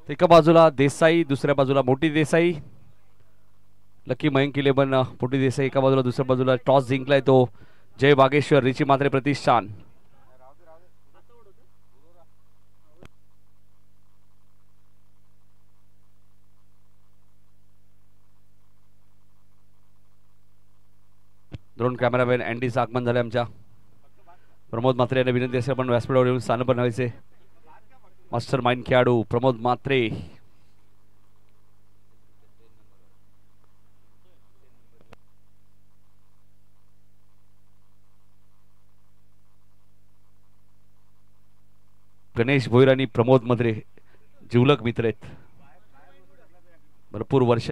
एका बाजूला देसाई, दुसऱ्या बाजूला मोठी देसाई. लकी मयंक 11 मोठी देसाई एका बाजूला, दुसऱ्या बाजूला टॉस जिंकलाय तो जय वागेश्वर, रिची मात्रे प्रतिष्ठान. ड्रोन कॅमेरामॅन अँडीचं आगमन झाले आमच्या. प्रमोद मात्रे यांना विनंती असेल पण व्यासपीठावर येऊन स्थान बनवायचे. मास्टर माइंड खेळाडू प्रमोद मात्रे. गणेश भोईर आणि प्रमोद मात्रे जिवलग मित्र आहेत, भरपूर वर्ष.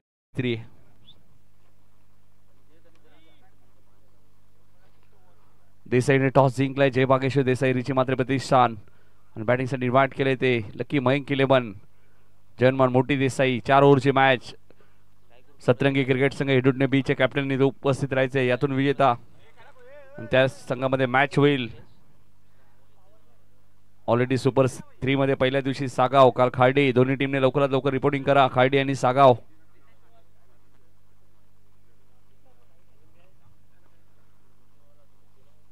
देसाईने टॉस जिंकलाय. जय बागेश्वर देसाई, रिची मात्रे प्रतिष्ठान. आणि बॅटिंगसाठी इन्व्हाइट केले ते लकी मयंक 11, जयनमान मोठी देसाई. 4 ओव्हरची मॅच. सतरंगी क्रिकेट संघ हेडुटणे बीचे कॅप्टननी उपस्थित राहायचे. यातून विजेता आणि त्या संघामध्ये मॅच होईल. ऑलरेडी सुपर 3 मध्ये पहिल्या दिवशी सागाव, काल खार्डी. दोन्ही टीमने लवकरात लवकर रिपोर्टिंग करा, खार्डी आणि सागाव.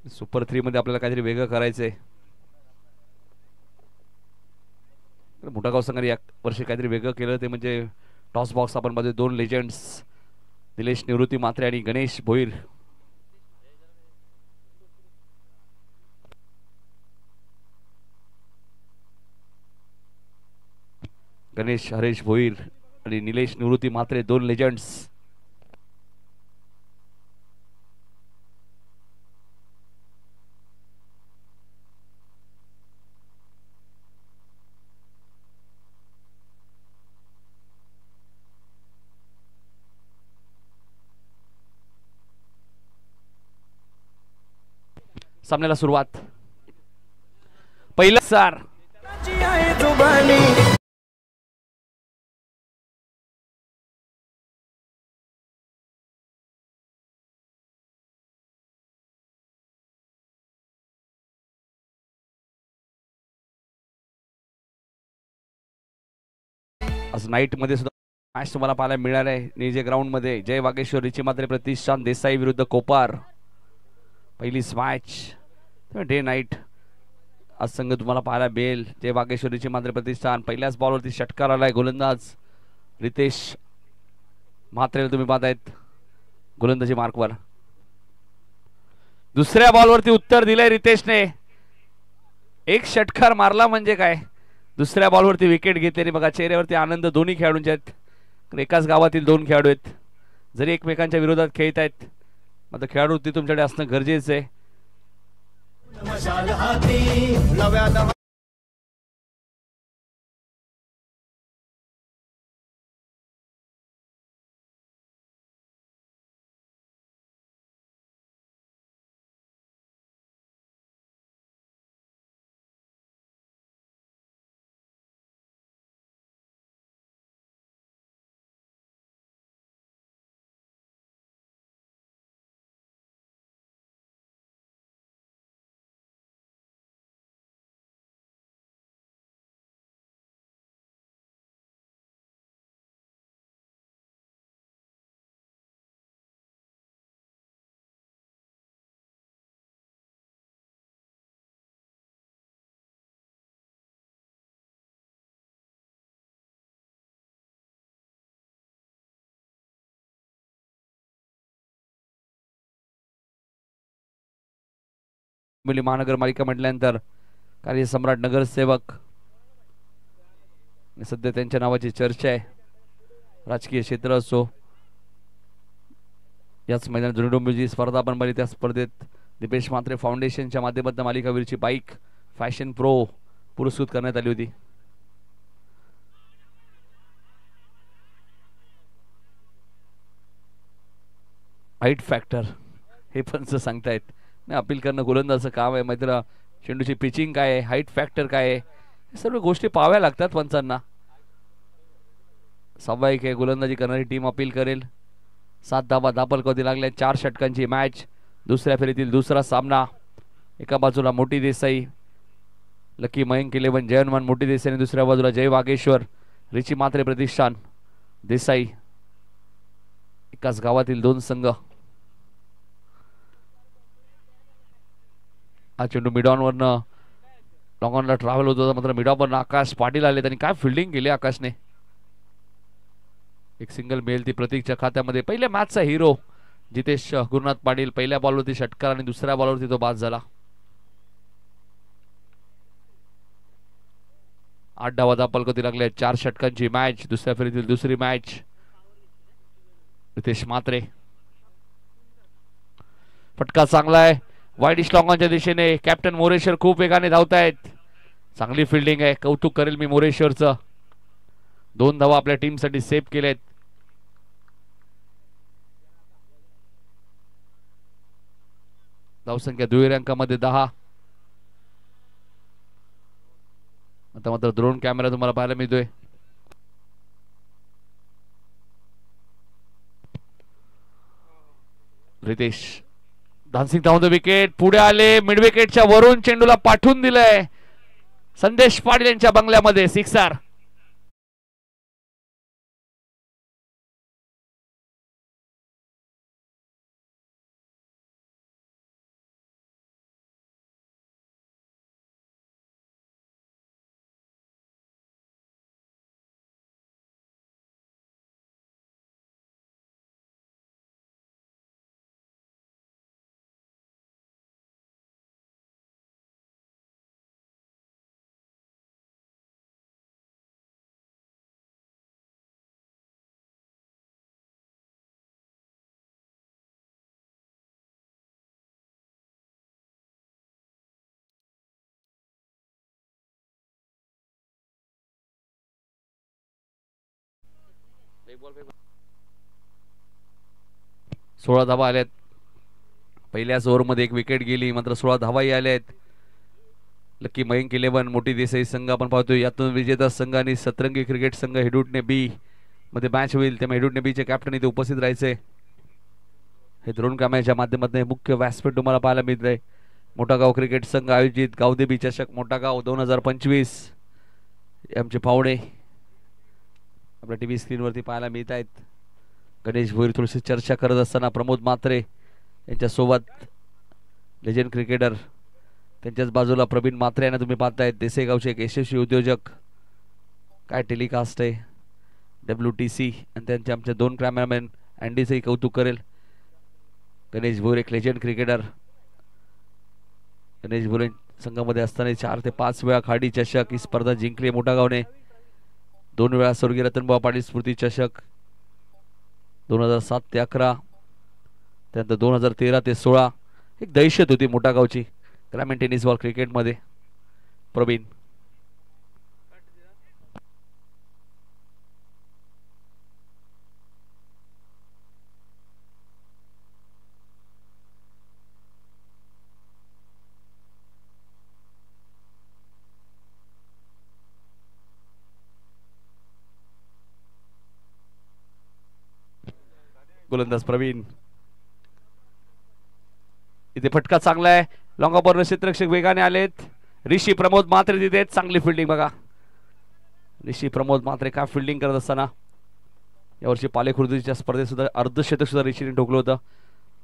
सुपर 3 मध्ये आपल्याला काहीतरी वेगळं करायचंय. मोठागाव संघाने या वर्षी काहीतरी वेगळं केलं ते म्हणजे टॉस बॉक्स. आपण मध्ये 2 लेजंड्स निलेश निवृत्ती मात्रे आणि गणेश भोईर. गणेश हरेश भोईर आणि निलेश निवृत्ती मात्रे 2 लेजंड्स. सामन्याला सुरुवात. पहिला सार आज नाईट मध्ये सुद्धा मॅच तुम्हाला पाहायला मिळणार आहे निजे ग्राउंड मध्ये. जय वागेश्वर, रिची मात्रे प्रतिष्ठान, देसाई विरुद्ध कोपार. पहिली मॅच डे नाईट आज संघ तुम्हाला पाहायला मिळेल. जय वागेश्वर, रिची मात्रे प्रतिष्ठान. पहिल्याच बॉलवरती षटकार आलाय. गोलंदाज रितेश म्हात्रेला तुम्ही पाहतायत गोलंदाजी मार्कवर. दुसऱ्या बॉलवरती उत्तर दिलंय रितेशने. एक षटकार मारला म्हणजे काय, दुसऱ्या बॉलवरती विकेट घेतल्याने बघा चेहऱ्यावरती आनंद दोन्ही खेळाडूंचे आहेत. एकाच गावातील 2 खेळाडू आहेत, जरी एकमेकांच्या विरोधात खेळत आहेत मात्र खेळाडू ती तुमच्याकडे असणं गरजेचं आहे. महानगरपालिका म्हटल्यानंतर कार्यसम्राट नगरसेवक सध्या त्यांच्या नावाची चर्चा आहे. राजकीय क्षेत्र असो, याच मैदानात जुनी स्पर्धा पण बरी. त्या स्पर्धेत दीपेश म्हात्रे फाउंडेशनच्या माध्यमातून मालिकावीरची बाईक फॅशन प्रो पुरस्कृत करण्यात आली होती. हाईट फॅक्टर हे पण सांगतायत नाही, अपील करणं गोलंदाजाचं काम आहे. मात्र चेंडूची पिचिंग काय आहे, हाईट फॅक्टर काय आहे, हे सर्व गोष्टी पाहाव्या लागतात पंचांना. स्वाभाविक आहे, गोलंदाजी करणारी टीम अपील करेल. 7 धावा दापलकवती लागल्या. 4 षटकांची मॅच. दुसऱ्या फेरीतील दुसरा सामना. एका बाजूला मोठी देसाई, लकी मयंक 11, जयनमान मोठी देसाई आणि दुसऱ्या बाजूला जय वागेश्वर, रिची मात्रे प्रतिष्ठान देसाई एकाच गावातील दोन संघ. हा चेंडू मिडॉन वरनं लॉंगॉनला ट्रॅव्हल होत होता, मात्र मिडॉन वरनं आकाश पाटील आले. त्यांनी काय फिल्डिंग केली आकाशने. एक सिंगल मिळेल ती प्रतीकच्या खात्यामध्ये. पहिल्या मॅचचा हिरो जितेश गुरुनाथ पाटील पहिल्या बॉलवरती षटकार आणि दुसऱ्या बॉलवरती तो बाद झाला. 8 धावा पलकती लागल्या. 4 षटकांची मॅच, दुसऱ्या फेरीतील दुसरी मॅच. रितेश मात्रे फटका चांगला आहे वाईडिश लॉंगॉनच्या दिशेने. कॅप्टन मोरेश्वर खूप वेगाने धावतायत. चांगली फिल्डिंग आहे, कौतुक करेल मी मोरेश्वरचं. 2 धावा आपल्या टीम साठी सेव्ह केलेत. धावसंख्या दुहेरी अंकामध्ये 10. आता मात्र ड्रोन कॅमेरा तुम्हाला पाहायला मिळतोय. Ritesh dancing down the wicket. पुढे आले, मिड विकेटच्या वरून चेंडूला पाठवून दिलंय संदेश पाटील यांच्या बंगल्यामध्ये. सिक्सर. सोळा धावा आल्यात. पहिल्याच ओव्हरमध्ये 1 विकेट गेली, मात्र 16 धावाही आल्या आहेत. लकी मयंक 11 मोठी देसाई संघ आपण पाहतोय. यातून विजेता संघ आणि सतरंगी क्रिकेट संघ हेडूटने बी मध्ये मॅच होईल. त्यामुळे हेडूटने बीचे कॅप्टन इथे उपस्थित राहायचे. हे ड्रोन कॅमेऱ्याच्या माध्यमातून मुख्य व्यासपीठ तुम्हाला पाहायला मिळतंय. मोठा गाव क्रिकेट संघ आयोजित गावदेवी चषक मोठा गाव 2025. आमचे पाहुणे आपल्या टीव्ही स्क्रीनवरती पाहायला मिळत आहेत. गणेश भोईर थोडीशी चर्चा करत असताना प्रमोद मात्रे यांच्यासोबत लेजेंड क्रिकेटर, त्यांच्याच बाजूला प्रवीण मात्रे यांना तुम्ही पाहतायत. देसाई गावचे एक यशस्वी उद्योजक. काय टेलिकास्ट आहे WTC. आणि त्यांचे आमचे 2 कॅमेरामॅन अँडीचंही कौतुक करेल. गणेश भोईर एक लेजेंड क्रिकेटर. गणेश भोईर संघामध्ये असताना 4 ते 5 वेळा खाडी चषक ही स्पर्धा जिंकली मोठा गावने. 2 वेळा स्वर्गीय रतनबाबा पाटील स्मृती चषक 2007 ते 11. त्यानंतर 2013 ते 16. एक दहशत होती मोठा गावची ग्रामीण टेनिस बॉल क्रिकेटमध्ये. प्रवीण गोलंदाज प्रवीण. इथे फटका चांगला आहे. लॉंगाबॉर्न क्षेत्ररक्षक वेगाने आलेत. ऋषी प्रमोद मात्रे तिथे चांगली फिल्डिंग बघा. ऋषी प्रमोद मात्रे काय फिल्डिंग करत असताना. यावर्षी पालेखुर्दीच्या स्पर्धेत सुद्धा अर्धशतक सुद्धा ऋषीने ठोकलं होतं.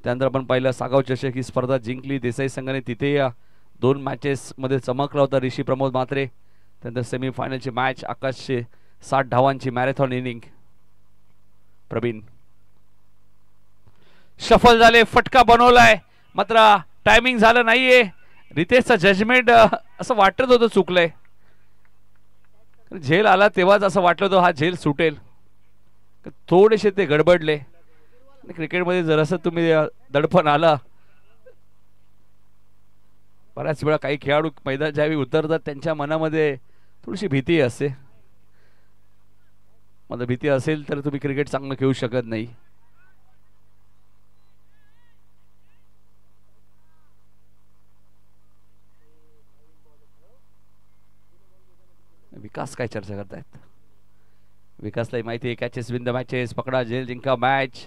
त्यानंतर आपण पाहिलं सागाव चषक ही स्पर्धा जिंकली देसाई संघाने. तिथे या 2 मॅचेस मध्ये चमकला होता ऋषी प्रमोद मात्रे. त्यानंतर सेमीफायनलची मॅच आकाशचे 60 धावांची मॅरेथॉन इनिंग. प्रवीण सफल झाले. फटका बनवलाय मात्र टायमिंग झालं नाहीये. रितेशचा जजमेंट असं वाटत होतं चुकलंय. झेल आला तेव्हाच असं वाटलं होतं हा झेल सुटेल. थोडेसे ते गडबडले. क्रिकेटमध्ये जरासं तुम्ही दडपण आला. बऱ्याच वेळा काही खेळाडू मैदान ज्यावेळी उतरतात त्यांच्या मनामध्ये थोडीशी भीती असते. मला भीती असेल तर तुम्ही क्रिकेट चांगलं खेळू शकत नाही. विकास काय चर्चा करतायत. विकासला माहिती आहे कॅचेस विन द मॅचेस. पकडा झेल जिंका मॅच.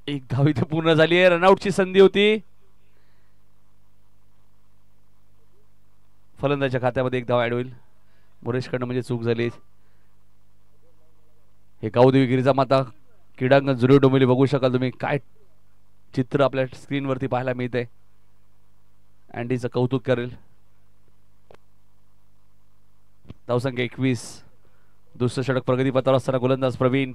एक धाव इथे पूर्ण झाली आहे. रनआउटची संधी होती. फलंदाच्या खात्यामध्ये एक धाव ऍड होईल. मुरेशकडनं म्हणजे चूक झाली. हे गावदेवी गिरिजा माता क्रीडांगण जुरी डोंबिवली बघू शकाल तुम्ही. काय चित्र आपल्या स्क्रीनवरती पाहायला मिळतंय. अँडीचं कौतुक करेल. धावसंख्या 21. दुसरं षटक प्रगतीपथावर असताना गोलंदाज प्रवीण.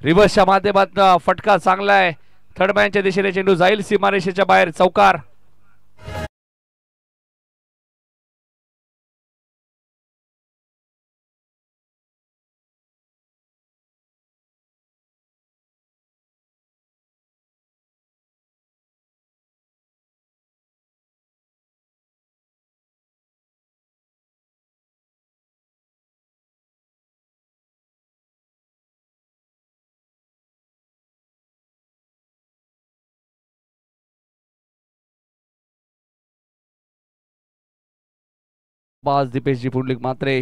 रिव्हर्सच्या माध्यमातून फटका चांगला आहे. थर्ड मॅनच्या दिशेने चेंडू जाईल सीमारेषेच्या बाहेर. चौकार. बाज दीपेशजी पुंडलिक मात्रे,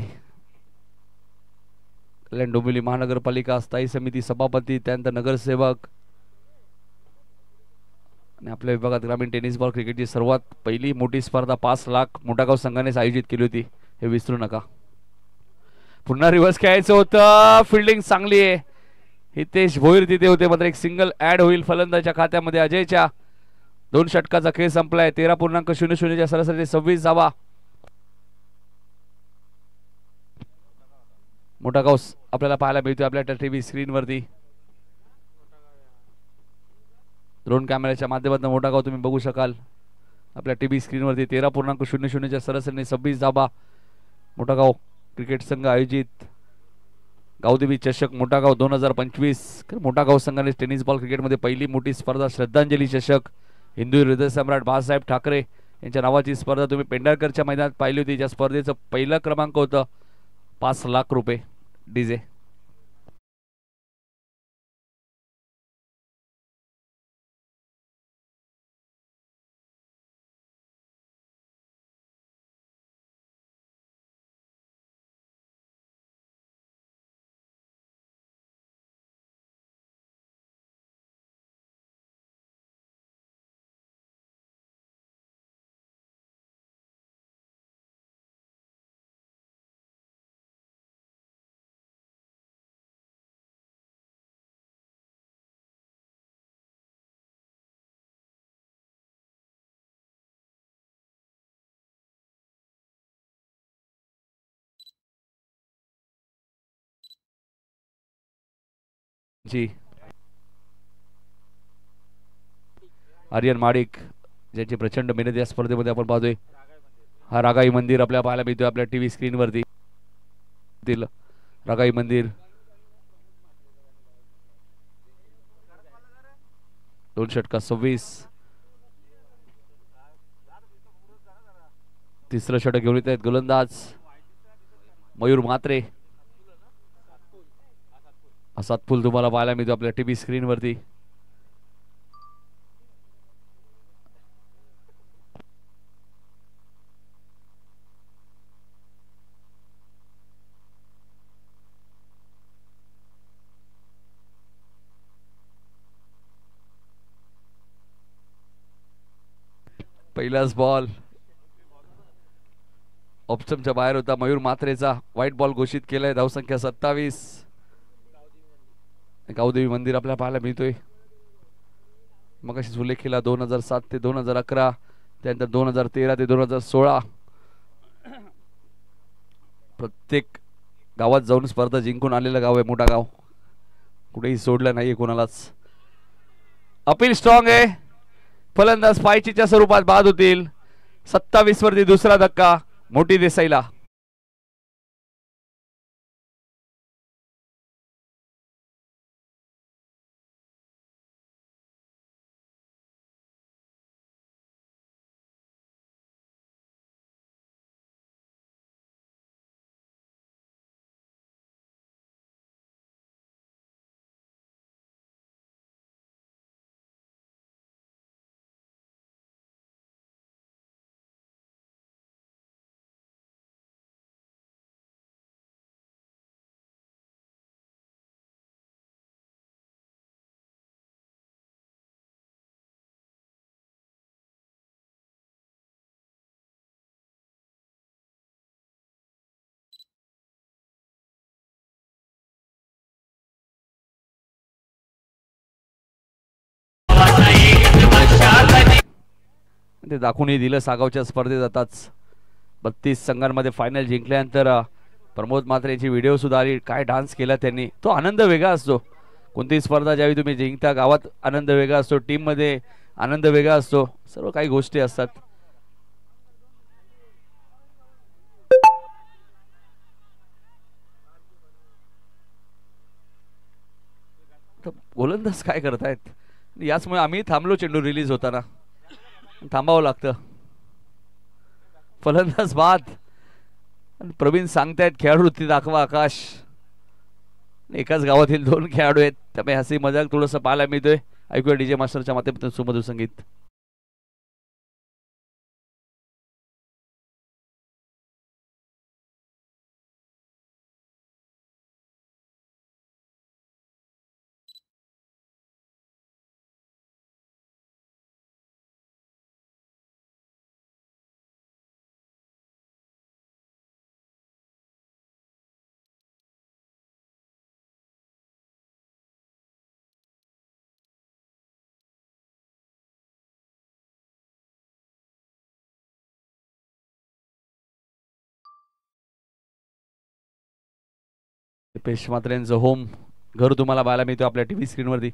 कल्याण डोंबिवली महानगरपालिका स्थायी समिती सभापती, त्यानंतर नगरसेवक आणि आपल्या विभागात ग्रामीण टेनिस बॉल क्रिकेटची सर्वात पहिली मोठी स्पर्धा 5 लाख मोठागाव संघानेच आयोजित केली होती, हे विसरू नका. पुन्हा रिव्हर्स खेळायचं होतं. फिल्डिंग चांगली आहे. हितेश भोईर तिथे होते, मात्र एक सिंगल ऍड होईल फलंदाच्या खात्यामध्ये. अजयच्या 2 षटकाचा खेळ संपलाय. 13.00च्या सरासरी 26 धावा. मोठा गाव आपल्याला पाहायला मिळतोय आपल्या टीव्ही स्क्रीनवरती. ड्रोन कॅमेऱ्याच्या माध्यमातून मोठा गाव तुम्ही बघू शकाल आपल्या टीव्ही स्क्रीनवरती. 13.00च्या सरासरीने 26 धाबा. मोठा गाव क्रिकेट संघ आयोजित गावदेवी चषक मोठा गाव 2025. मोठा गाव संघाने टेनिस बॉल क्रिकेटमध्ये पहिली मोठी स्पर्धा श्रद्धांजली चषक हिंदू हृदय सम्राट बाळासाहेब ठाकरे यांच्या नावाची स्पर्धा तुम्ही पेंढारकरच्या मैदानात पाहिली होती. ज्या स्पर्धेचं पहिलं क्रमांक होतं 5 लाख रुपये डीजे. जी आर्यन माडिक ज्यांची प्रचंड मेहनत या स्पर्धेमध्ये आपण पाहतोय. हा रागाई मंदिर आपल्याला पाहायला मिळतोय आपल्या टीव्ही स्क्रीनवरती. रागाई मंदिर 2 षटका 26. तिसरं षटक घेऊन येत आहेत गोलंदाज मयूर म्हात्रे. असात फुल तुम्हाला पाहायला मिळतो आपल्या टीव्ही स्क्रीनवरती. पहिलाच बॉल ऑप्शनच्या बाहेर होता. मयूर म्हात्रेचा व्हाईट बॉल घोषित केलाय. धावसंख्या 27. गावदेवी मंदिर आपल्याला पाहायला मिळतोय. मग अशीच उल्लेख केला 2007 ते 2011, त्यानंतर 2013 ते 2016 प्रत्येक गावात जाऊन स्पर्धा जिंकून आलेलं गाव आहे मोठा गाव. कुठेही सोडलं नाहीये कोणालाच. अपील स्ट्रॉंग आहे. फलंदाज पायचीच्या स्वरूपात बाद होतील. 27 वरती दुसरा धक्का मोठी देसाईला. ते दाखवूनही दिलं सागावच्या स्पर्धेत. आताच 32 संघांमध्ये फायनल जिंकल्यानंतर प्रमोद म्हात्रे याची व्हिडिओ सुद्धा आली. काय डान्स केला त्यांनी. तो आनंद वेगळा असतो. कोणतीही स्पर्धा ज्यावेळी तुम्ही जिंकता गावात आनंद वेगळा असतो, टीम मध्ये आनंद वेगळा असतो, सर्व काही गोष्टी असतात. गोलंदाज काय करतायत याचमुळे आम्ही थांबलो. चेंडू रिलीज होताना थांबावं लागतं. फलंदाज बाद. प्रवीण सांगतायत खेळाडू ती दाखवा आकाश. एकाच गावातील 2 खेळाडू आहेत, त्यामुळे हसी मजाक थोडस पाहायला मिळतोय. ऐकूया डीजे मास्टरच्या माध्यमातून सुमधुर संगीत. दीपेश म्हात्रे यांचं होम घर तुम्हाला पाहायला मिळतो आपल्या टीव्ही स्क्रीनवरती.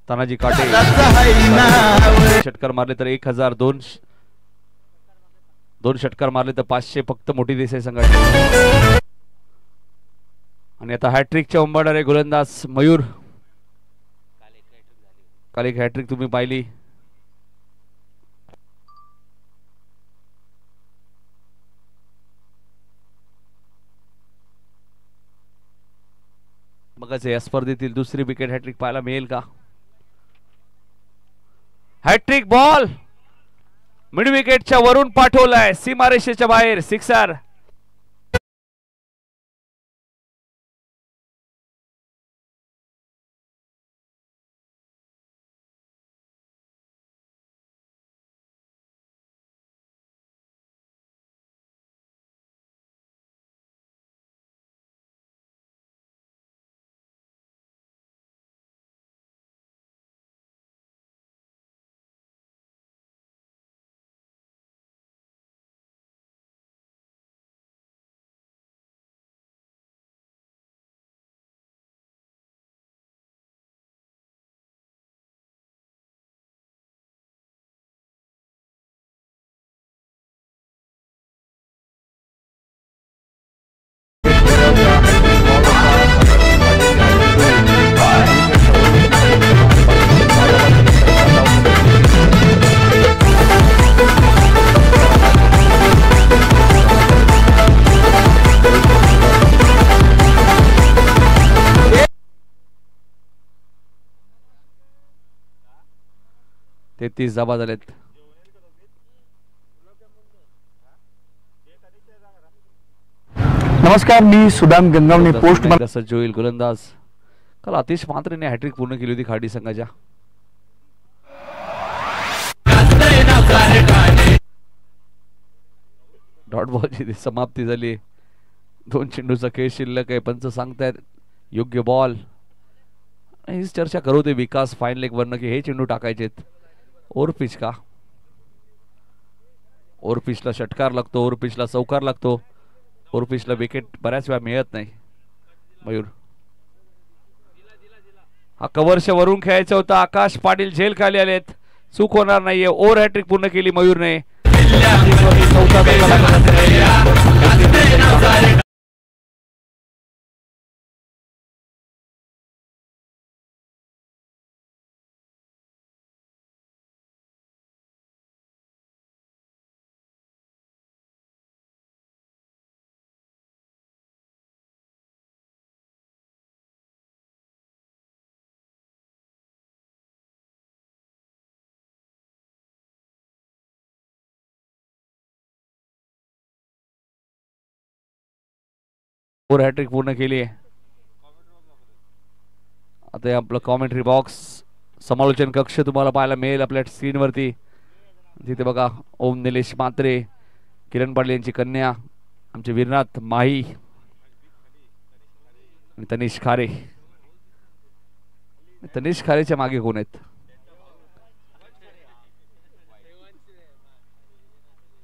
तानाजी काटे षटकार मारले तर 1002, 2 षटकार मारले तर 500 फक्त मोठी देसाई संघाची. आणि आता हॅट्रिकच्या उंबाडणारे आहे गोलंदाज मयूर. काल एक हॅट्रिक तुम्ही पाहिली. मगच या स्पर्धेतील दुसरी विकेट हॅट्रिक पाहायला मिळेल का. हॅट्रिक बॉल मिड विकेटच्या वरून पाठवलाय सीमारेषेच्या बाहेर. सिक्सर. ते 30 धावा झालेत. नमस्कार, मी सुदाम गंगावणे पोस्ट. सज्ज होईल गोलंदाज. काल आतिश म्हात्रेने हॅट्रिक पूर्ण केली होती खाडी संघाच्या. डॉट बॉलची समाप्ती झाली. 2 चेंडूचा खेळ शिल्लक आहे. पंच सांगतायत योग्य बॉल. हीच चर्चा करू ते विकास फाईन लेग वरनं की हे चेंडू टाकायचे. ओव्हर पिच का. ओव्हर पिचला षटकार लागतो, ओव्हर पिचला चौकार लागतो, ओव्हर पिचला विकेट बऱ्याच वेळा मिळत नाही. मयूर हा कव्हरच्या वरून खेळायचा होता. आकाश पाटील झेल खाली आलेत. चूक होणार नाहीये. ओव्हर हॅट्रिक पूर्ण केली मयूरने. ओव्हर हॅट्रिक पूर्ण केली आहे. आता आपलं कॉमेंट्री बॉक्स समालोचन कक्ष तुम्हाला पाहायला मिळेल आपल्या स्क्रीनवरती. तिथे बघा ओम निलेश म्हात्रे, किरण पाटील यांची कन्या, आमचे वीरनाथ माही आणि तनिष खारे. तनिष खारेच्या मागे कोण आहेत?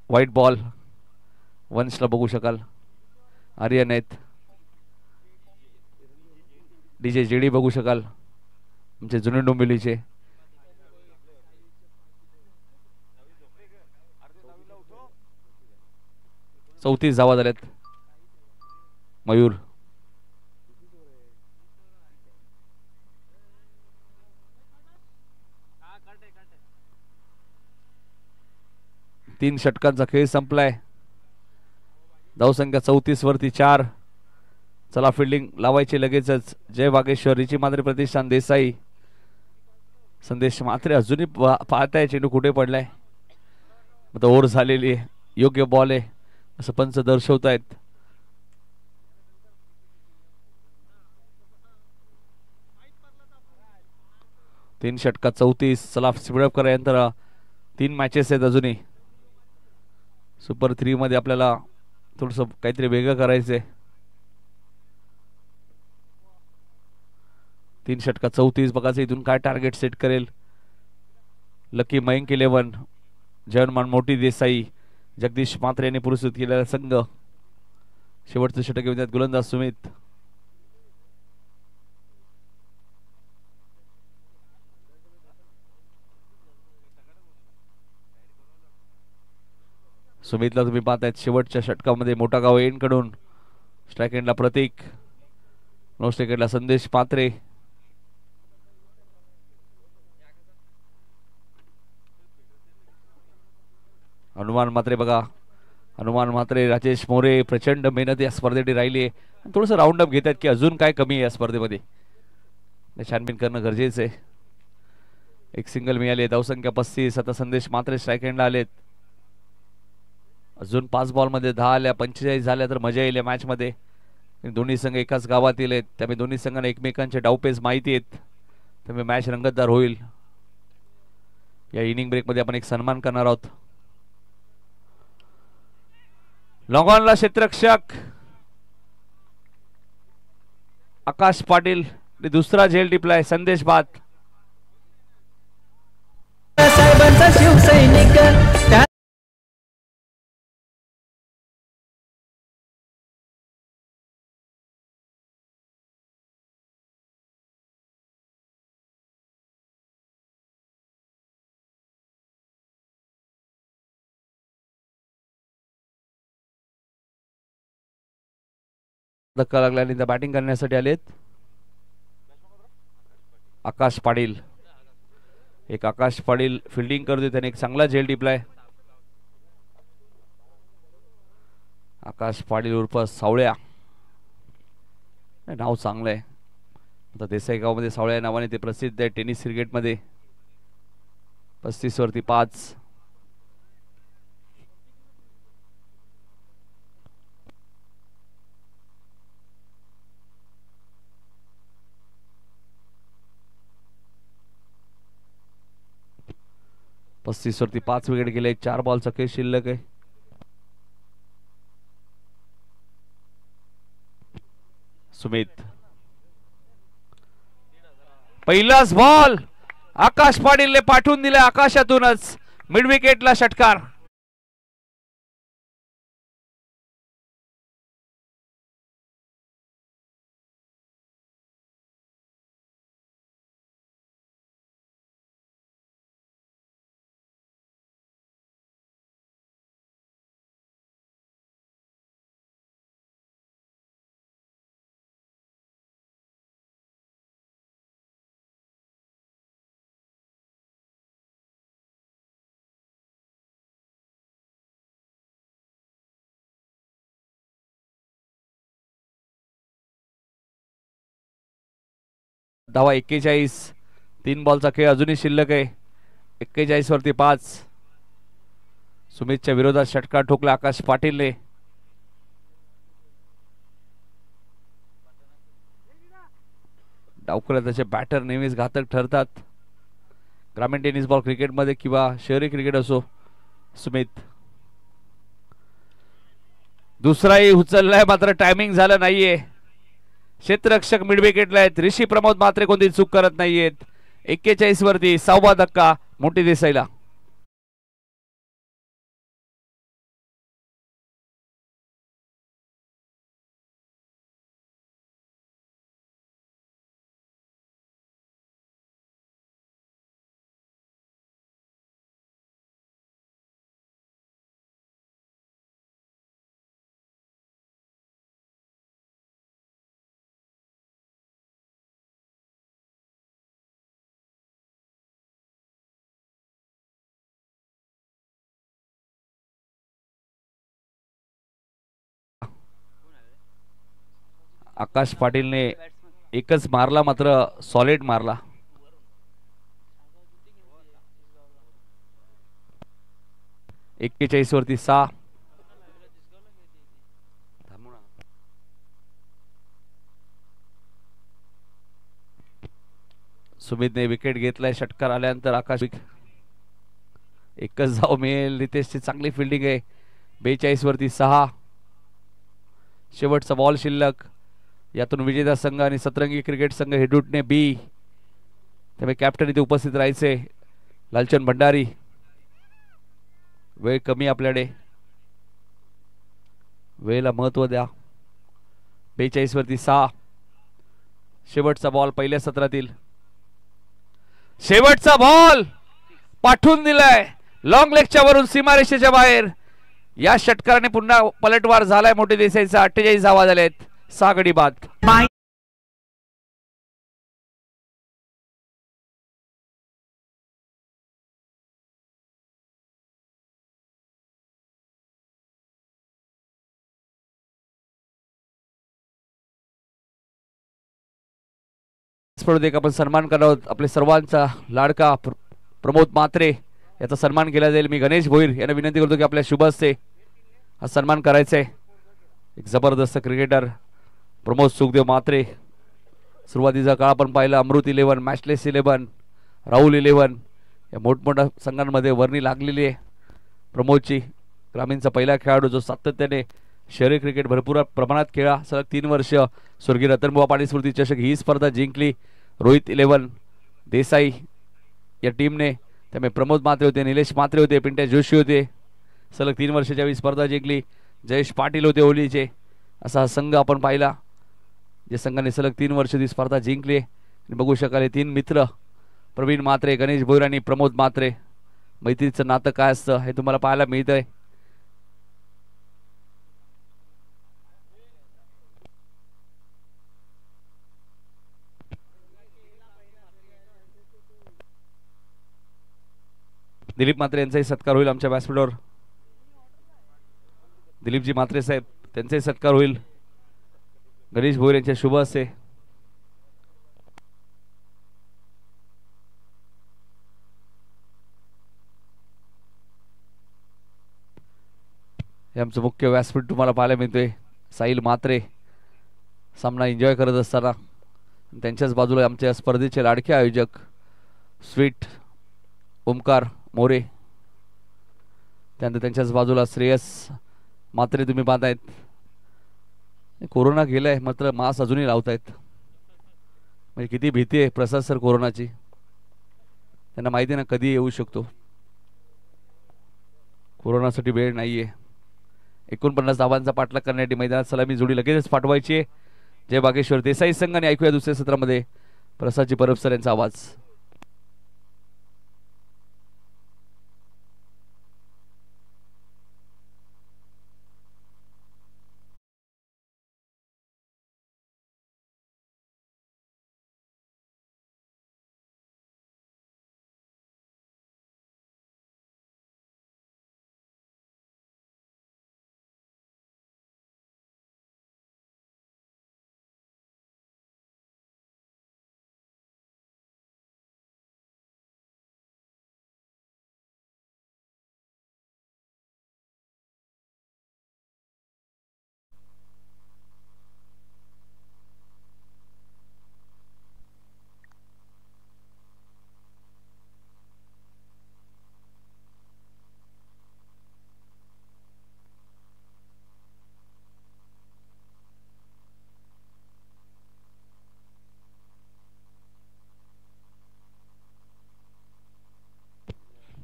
व्हाईट बॉल वंशला बघू शकाल. आर्यन आहेत. डीजे जेडी बघू शकाल, आमचे जुने डोंबिवलीचे. चौतीस धावा झाल्यात. मयूर तीन षटकांचा खेळ संपलाय. धावसंख्या 34 वरती 4. चला फिल्डिंग लावायची लगेचच. जय वागेश्वर, रिची मात्रे प्रतिष्ठान देसाई, संदेश मात्रे अजूनही पाहताय चेंडू कुठे पडलाय. आता ओव्हर झालेली आहे, योग्य बॉल आहे असं पंच दर्शवतायत. तीन षटकात 34. चला स्पीडअप करा यंत्र. 3 मॅचेस आहेत अजूनही. सुपर 3 मध्ये आपल्याला थोडस काहीतरी वेगळं करायचंय. 3 षटकात 34. बघायचं इथून काय टार्गेट सेट करेल. लकी मयंक 11, जयमान मोठी देसाई, जगदीश मात्रे यांनी पुरस्कृत केलेला संघ. शेवटचं षटक घेऊन गोलंदाज सुमित. सुमितला तुम्ही पाहतायत शेवटच्या षटकामध्ये मोठा गाव एंड कडून. स्ट्राइक एंडला प्रतीक, नो स्ट्राइक एंडला संदेश पात्रे. हनुमान मात्रे बघा, हनुमान मात्रे, राजेश मोरे प्रचंड मेहनत या स्पर्धेसाठी राहिली आहे. थोडंसं राऊंड अप घेत आहेत की अजून काय कमी आहे या स्पर्धेमध्ये, छानबीन करणं गरजेचं आहे. एक सिंगल मिळाली. धावसंख्या 35. आता संदेश मात्रे स्ट्राइक एंडला आलेत. अजून 5 बॉलमध्ये 10 आल्या, 45 झाल्या तर मजा येईल मॅच मध्ये. दोन्ही संघ एकाच गावातील आहेत, त्यामुळे दोन्ही संघांना एकमेकांचे डावपेच माहिती आहेत, त्यामुळे मॅच रंगतदार होईल. या इनिंग ब्रेक मध्ये आपण एक सन्मान करणार आहोत. लॉंग ऑनला क्षेत्ररक्षक आकाश पाटील, दुसरा झेल टिपलाय संदेश बात. साहेबांचा शिवसैनिक धक्का लागल्याने बॅटिंग करण्यासाठी आलेत आकाश पाटील. एक आकाश पाटील फिल्डिंग करतोय, त्याने एक चांगला झेल टिपलाय. आकाश पाटील उर्फ सावळ्या, नाव चांगलं आहे. आता देसाई गावामध्ये सावळ्या नावाने ते प्रसिद्ध आहे टेनिस क्रिकेटमध्ये. 35 वरती 5. वरती 5 विकेट गेले. 4 बॉलचा खेळ शिल्लक आहे. सुमित, पहिलाच बॉल आकाश पाटीलने पाठवून दिला आकाशातूनच. मिड विकेटला षटकार. धावा 41. 3 बॉलचा खेळ अजूनही शिल्लक आहे. 41 वरती 5. सुमितच्या विरोधात षटकार ठोकला आकाश पाटीलने. डावखुऱ्याचे बॅटर नेहमीच घातक ठरतात, ग्रामीण टेनिस बॉल क्रिकेटमध्ये किंवा शहरी क्रिकेट असो. सुमित दुसराही उचललाय, मात्र टायमिंग झालं नाहीये. क्षेत्ररक्षक मिड विकेटला आहेत. ऋषी प्रमोद मात्रे कोणती चूक करत नाहीयेत. 41 वरती 6वा धक्का मोठी देसाईला. आकाश पाटीलने एकच मारला, मात्र सॉलिड मारला. एक्केचाळीस वरती 6. सुमितने विकेट घेतलाय. षटकार आल्यानंतर आकाश एकच धाव मिळेल. रितेशची चांगली फिल्डिंग आहे. 42 वरती 6. शेवटचा बॉल शिल्लक. यातून विजेता संघ आणि सतरंगी क्रिकेट संघ हेडूटने बी. त्यामुळे कॅप्टन इथे उपस्थित राहायचे. लालचंद भंडारी. वेळ कमी आपल्याकडे, वेळेला महत्व द्या. 42 वरती 6. शेवटचा बॉल पहिल्या सत्रातील. शेवटचा बॉल पाठवून दिलाय लॉंग लेगच्या वरून सीमारेषेच्या बाहेर. या षटकाराने पुन्हा पलटवार झालाय मोठे देसाईचा. 48 धावा झालेत. 6 गडी बाद. आपण सन्मान करणार आहोत. आपले सर्वांचा लाडका प्रमोद मात्रे याचा सन्मान केला जाईल. मी गणेश भोईर यांना विनंती करतो की आपल्या शुभ हस्ते हा सन्मान करायचा आहे. एक जबरदस्त क्रिकेटर प्रमोद सुखदेव मात्रे. सुरुवातीचा काळ आपण पाहिला. अमृत 11, मॅचलेस 11, राहुल 11 या मोठमोठ्या संघांमध्ये वर्णी लागलेली आहे प्रमोदची. ग्रामीणचा पहिला खेळाडू जो सातत्याने शहरी क्रिकेट भरपूर प्रमाणात खेळा. सलग 3 वर्ष स्वर्गीय रतनबुवा पाटील स्मृती चषक ही स्पर्धा जिंकली. रोहित 11 देसाई या टीमने. त्यामुळे प्रमोद मात्रे होते, निलेश मात्रे होते, पिंट्या जोशी होते. सलग 3 वर्षाच्या वेळी स्पर्धा जिंकली. जयेश पाटील होते ओलीचे. असा हा संघ आपण पाहिला जे संघाने सलग 3 वर्ष ती स्पर्धा जिंकली. बघू शकाल हे 3 मित्र प्रवीण मात्रे, गणेश भोईर आणि प्रमोद मात्रे. मैत्रीचं नातं काय असतं हे तुम्हाला पाहायला मिळतंय. दिलीप मात्रे यांचाही सत्कार होईल आमच्या व्यासपीठावर. दिलीपजी मात्रे साहेब त्यांचाही सत्कार होईल गणेश भोईर यांच्या शुभ हस्ते. हे आमचं मुख्य व्यासपीठ तुम्हाला पाहायला मिळतोय. साहिल मात्रे सामना एन्जॉय करत असताना त्यांच्याच बाजूला आमच्या स्पर्धेचे लाडके आयोजक स्वीट ओमकार मोरे. त्यानंतर त्यांच्याच बाजूला श्रेयस मात्रे तुम्ही पाहतायत. कोरोना गेलाय मात्र मास्क अजूनही लावतायत. म्हणजे किती भीती आहे प्रसाद सर कोरोनाची. त्यांना माहिती ना कधी येऊ शकतो. कोरोनासाठी वेळ नाहीये. 49 धावांचा पाठलाग करण्यासाठी मैदानात सलामी जोडी लगेचच पाठवायची आहे. जय बागेश्वर देसाई संघ. आणि ऐकूया दुसऱ्या सत्रामध्ये प्रसादजी परब सर यांचा आवाज.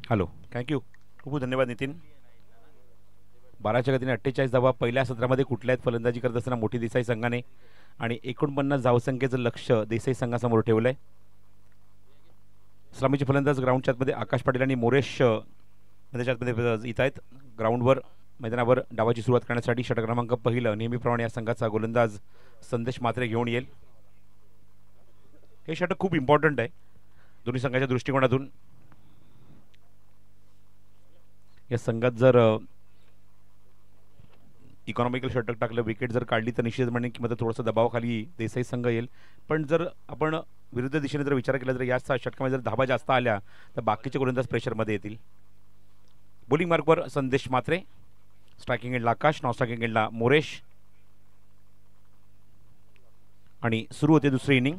हॅलो, थँक्यू, खूप धन्यवाद नितीन. 12च्या गतीने 48 धावा पहिल्या सत्रामध्ये कुठल्याच फलंदाजी करत असताना मोठी देसाई संघाने आणि 49 धावसंख्येचं लक्ष देसाई संघासमोर ठेवलं आहे. सलामीचे फलंदाज ग्राउंडच्या आतमध्ये आकाश पाटील आणि मोरेश त्याच्या आतमध्ये येत आहेत. ग्राउंडवर मैदानावर डावाची सुरुवात करण्यासाठी षटक क्रमांक पहिलं नेहमीप्रमाणे या संघाचा गोलंदाज संदेश मात्रे घेऊन येईल. हे षटक खूप इम्पॉर्टंट आहे दोन्ही संघाच्या दृष्टिकोनातून. या संघात जर इकॉनॉमिकल षटक टाकलं, विकेट जर काढली तर निश्चित म्हणेन की मध्ये थोडंसं दबावाखाली देसाई संघ येईल. पण जर आपण विरुद्ध दिशेने जर विचार केला तर या षटकामध्ये जर धावा जास्त आल्या तर बाकीचे गोलंदाज प्रेशरमध्ये येतील. बॉलिंग मार्कवर संदेश मात्रे, स्ट्रायकिंग एंडला आकाश, नॉन स्ट्रायकिंग एंडला मोरेश. आणि सुरू होते दुसरी इनिंग.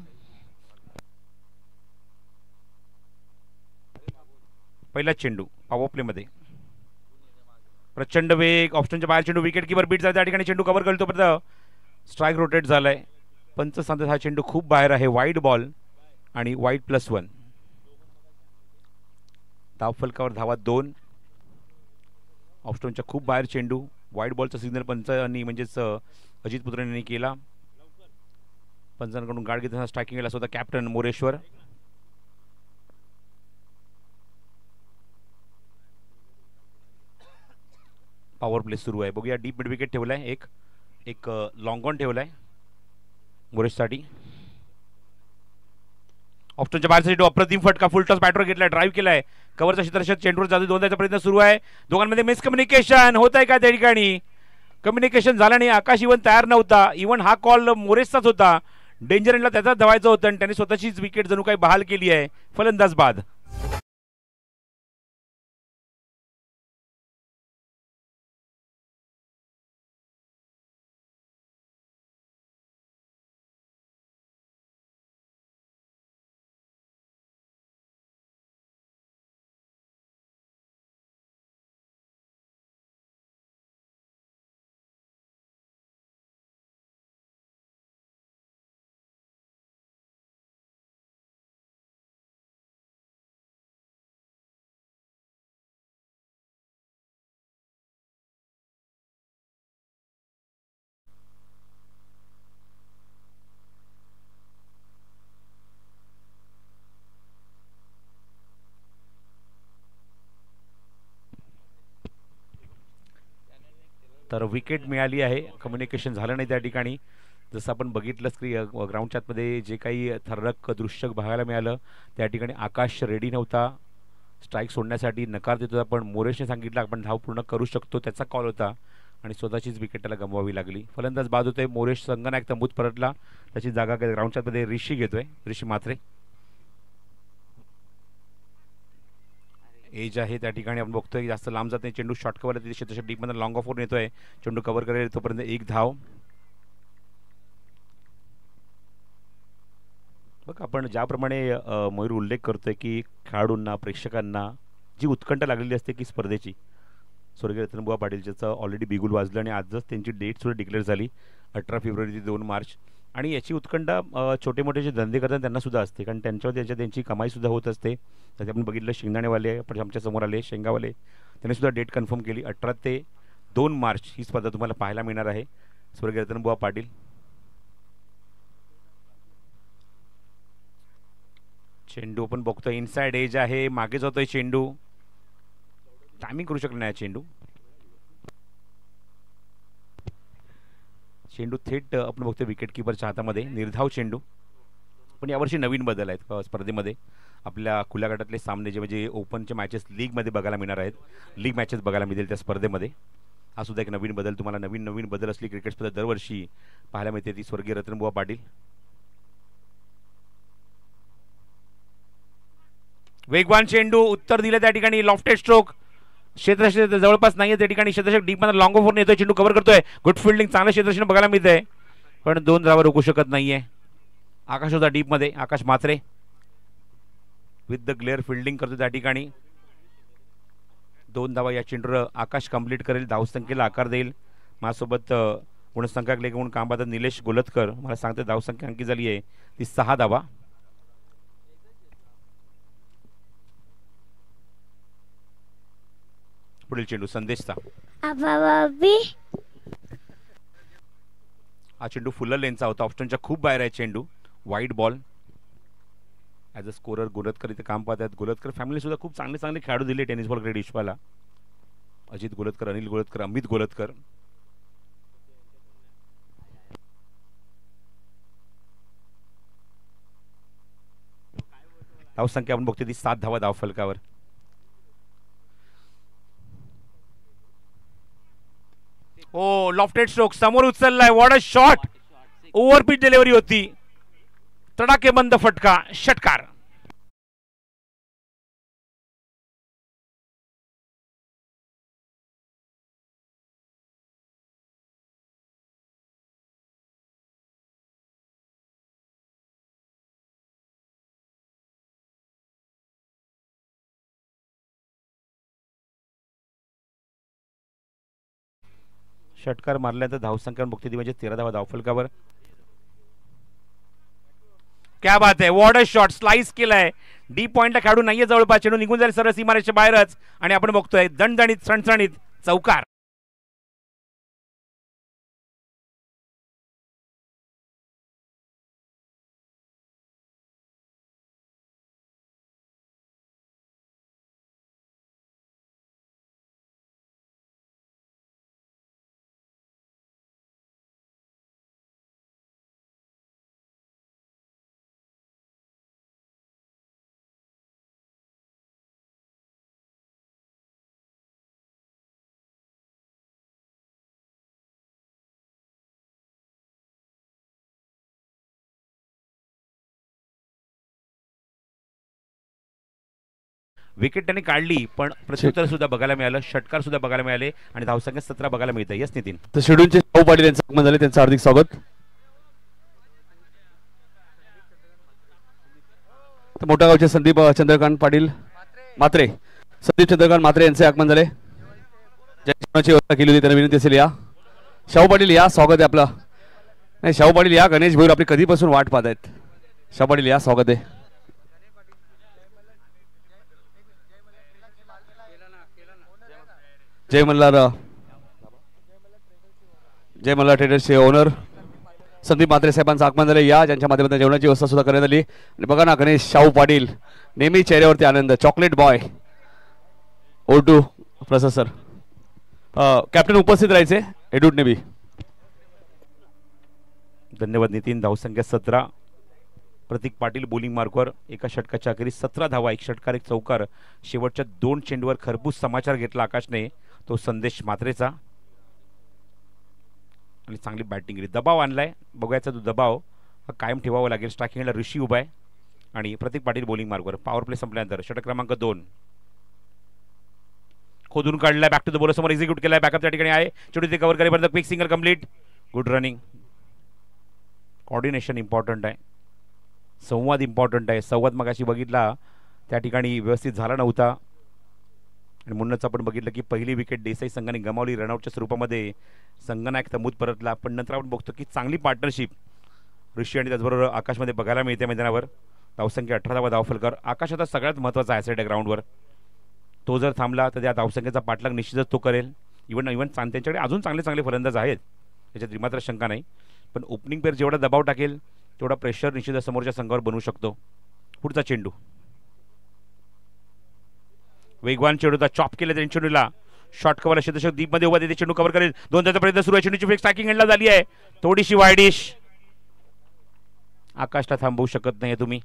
पहिला चेंडू पॉवर प्लेमध्ये, प्रचंड वेग, ऑप्शनच्या बाहेर चेंडू, विकेट किपर बीट झाला त्या ठिकाणी, चेंडू कव्हर करतो परत स्ट्राईक रोटेट झालाय. पंच सांगतात हा चेंडू खूप बाहेर आहे, वाईड बॉल आणि वाईड +1. धाव फलकावर धावा 2. ऑफस्टोनच्या खूप बाहेर चेंडू, वाईड बॉलचा सिग्नल पंचांनी म्हणजेच अजित पुत्रेंनी केला. पंचांकडून गाड घेताना स्ट्रायकिंग केला होता कॅप्टन मोरेश्वर. पॉवर प्ले सुरू आहे. बघूया, डीप मिड विकेट ठेवलाय, एक लॉंग ऑन ठेवलाय मोरेशसाठी. ऑप्शनच्या बाहेरचा चेंडू, अप्रतिम फटका, फुल टॉस बॅटवर घेतलाय, ड्राईव्ह केलाय, कव्हरचा क्षेत्ररक्षक चेंडूवर जादू दोनदाचा प्रयत्न सुरू आहे. दोघांमध्ये मिसकम्युनिकेशन होत आहे का त्या ठिकाणी? कम्युनिकेशन झालं नाही. आकाश इव्हन तयार नव्हता, इव्हन हा कॉल मोरेसचाच होता. डेंजर एंडला त्याचाच धावायचं होतं आणि त्याने स्वतःचीच विकेट जणू काही बहाल केली आहे. फलंदाज बाद. तर विकेट मिळाली आहे, कम्युनिकेशन झालं नाही त्या ठिकाणी. जसं आपण बघितलंच की ग्राउंडच्या आतमध्ये जे काही थरक दृश्य बघायला मिळालं त्या ठिकाणी आकाश रेडी नव्हता, स्ट्राईक सोडण्यासाठी नकार देत होता. पण मोरेशने सांगितलं आपण धाव पूर्ण करू शकतो, त्याचा कॉल होता आणि स्वतःचीच विकेट त्याला गमवावी लागली. फलंदाज बाद होतोय. मोरेश संघनायक तंबूत परतला, त्याची जागा ग्राउंडच्या आतमध्ये ऋषी घेतोय, ऋषी मात्रे. एज आहे त्या ठिकाणी आपण बघतोय जास्त लांब जात नाही चेंडू, शॉर्ट कव्हर क्षेत्र डीपमध्ये लॉंग ऑफवर येतोय, चेंडू कव्हर करेल तोपर्यंत 1 धाव. बघ आपण ज्याप्रमाणे मयूर उल्लेख करतोय की खेळाडूंना, प्रेक्षकांना जी उत्कंठ लागलेली असते की स्पर्धेची, स्वर्गीय रतनबुवा पाटीलचं ऑलरेडी बिगुल वाजलं आणि आजच त्यांची डेट सुद्धा डिक्लेअर झाली 18 फेब्रुवारी ते 2 मार्च. आणि याची उत्कंठा छोटे मोठे जे धंदे करतात त्यांना सुद्धा असते, कारण त्यांच्यावर त्यांची कमाई सुद्धा होत असते. तर आपण बघितलं शेंगदाणेवाले पण आमच्या समोर आले, शेंगावाले, त्यांनी सुद्धा डेट कन्फर्म केली 18 ते 2 मार्च ही स्पर्धा तुम्हाला पाहायला मिळणार आहे. स्वर्गीय रतनबुवा पाटील. चेंडू आपण बघतोय इनसाइड एज आहे, मागे जातोय चेंडू, टायमिंग करू शकला नाही चेंडू. चेंडू थेट आपण बघतोय विकेट किपरच्या हातामध्ये, निर्धाव चेंडू. पण यावर्षी नवीन बदल आहेत स्पर्धेमध्ये. आपल्या खुल्या गटातले सामने जे म्हणजे ओपनचे मॅचेस लीगमध्ये बघायला मिळणार आहेत, लीग मॅचेस बघायला मिळतील त्या स्पर्धेमध्ये. हा सुद्धा एक नवीन बदल तुम्हाला, नवीन बदल असली क्रिकेट स्पर्धा दरवर्षी पाहायला मिळते ती स्वर्गीय रतनबुवा पाटील. वेगवान चेंडू, उत्तर दिलं त्या ठिकाणी, लॉफ्टेड स्ट्रोक, क्षेत्ररक्षक जवळपास नाहीये त्या ठिकाणी, क्षेत्ररक्षक डीप मध्ये लॉंग ऑफवर येतोय, चेंडू कव्हर करतोय, गुड फिल्डिंग, चांगलं क्षेत्ररक्षण बघायला मिळतंय, पण 2 धावा रोखू शकत नाहीये. आकाश होता डीप मध्ये, आकाश मात्रे विथ द ग्लेअर फिल्डिंग करतो त्या ठिकाणी. 2 धावा या चेंडूवर आकाश कंप्लीट करेल, धावसंख्येला आकार देईल. माझ्यासोबत गुणसंख्या लेख म्हणून काम पाहतात निलेश गोलतकर, मला सांगते धावसंख्या अंकित झाली आहे ती 6 धावा. पुढील चेंडू संदेशचा. हा चेंडू फुल्लर लेनचा होता, ऑप्शनच्या खूप बाहेर आहे चेंडू. वाईट बॉल. ॲज अ स्कोरर गोलतकर इथे काम पाहतात. गोलतकर फॅमिली सुद्धा खूप चांगले चांगले खेळाडू दिले टेनिस बॉल ग्रेड विश्वाला. अजित गोलतकर, अनिल गोलतकर, अमित गोलतकर. धावसंख्या आपण बघतोय ती 7 धावा धाव फलकावर. ओ लॉफ्टेड स्ट्रोक समोर उचललाय. What a shot. Overpitch delivery होती. तडाखेबंद फटका, षटकार. षटकार मारल्यानंतर धावसंख्या बघते ती म्हणजे 13 धावा धावफलकावर. क्या बात आहे. What a shot. स्लाइस केलाय. डी पॉइंटला खेळाडू नाहीये जवळपास. चेंडू निघून जाईल सरळ सीमारेषेच्या बाहेरच आणि आपण बघतोय दणदणीत सणसणीत चौकार. विकेट त्यांनी काढली पण प्रत्युत्तर सुद्धा बघायला मिळालं. षटकार सुद्धा बघायला मिळाले आणि धावसंख्या 17 बघायला मिळते. यस नितीन. तर शेड्यूलचे शाहू पाटील यांचं आगमन झाले, त्यांचं हार्दिक स्वागत. तर मोठा गावचे संदीप चंद्रकांत पाटील मात्रे, संदीप चंद्रकांत मात्रे यांचे आगमन झाले. जेवणाची व्यवस्था केली होती त्यांना विनंती असेल या. शाहू पाटील या, स्वागत आहे आपलं. नाही शाहू पाटील या, गणेश भोईर आपली कधीपासून वाट पाहत आहेत. शाहू पाटील या, स्वागत आहे. जय मल्हार ट्रेडर्सचे ओनर संदीप मात्रे साहेबांचं आगमन झाले या, ज्यांच्या माध्यमातून जेवणाची व्यवस्था सुद्धा करण्यात आली. आणि बघा ना गणेश शाहू पाटील नेहमी चेहऱ्यावरती आनंद. Chocolate boy O2 processor. Captain उपस्थित राहायचे एडूट नेबी. धन्यवाद नितीन. धावसंख्या 17. प्रतीक पाटील बॉलिंग मार्कवर. एका षटकाच्या अखेरीस 17 धावा, एक षटकार, एक चौकार. शेवटच्या 2 चेंडूवर खरपूस समाचार घेतला आकाशने, तो संदेश मात्रेचा. आणि चांगली बॅटिंग केली. दबाव आणलाय. बघायचा तो दबाव हा कायम ठेवावा लागेल. स्ट्रायकिंगला ऋषी उभा आहे आणि प्रतीक पाटील बॉलिंग मार्कवर. पॉवर प्ले संपल्यानंतर षटक क्रमांक 2 खोदून काढलाय. बॅक टू द बॉलर समोर एक्झिक्यूट केलाय. बॅकअप त्या ठिकाणी आहे. चेंडू ते कव्हर करेपर्यंत quick single complete. Good running. Coordination important आहे. संवाद इम्पॉर्टंट आहे. संवाद मगाशी बघितला त्या ठिकाणी व्यवस्थित झाला नव्हता आणि म्हणूनच आपण बघितलं की पहिली विकेट देसाई संघाने गमावली रनआउटच्या स्वरूपामध्ये. संघनायक तमूत परतला, पण नंतर आपण बघतो की चांगली पार्टनरशिप ऋषी आणि त्याचबरोबर आकाशमध्ये बघायला मिळते मैदानावर. धावसंख्या 18 धावा धावफलकावर. आकाश आता सगळ्यात महत्त्वाचा ॲसेट आहे ग्राउंडवर. तो जर थांबला तर त्या धावसंख्येचा पाठलाग निश्चितच तो करेल. इव्हन त्यांच्याकडे अजून चांगले चांगले फलंदाज आहेत, याच्यात मात्र शंका नाही. पण ओपनिंग पेअर जेवढा दबाव टाकेल तेवढा प्रेशर निश्चितच समोरच्या संघावर बनवू शकतो. पुढचा चेंडू वेगवान चेंडूचा चॉप केला त्यांनी चेंडूला. शॉर्ट कव्हर असे दशक दीपमध्ये उभा तिथे चेंडू कव्हर करेल. 2 धावांचा प्रयत्न सुरू आहे. चेंडूची फेक स्ट्रायकिंग एंडला झाली आहे. थोडीशी वायडिश. आकाशला थांबवू शकत नाही तुम्ही.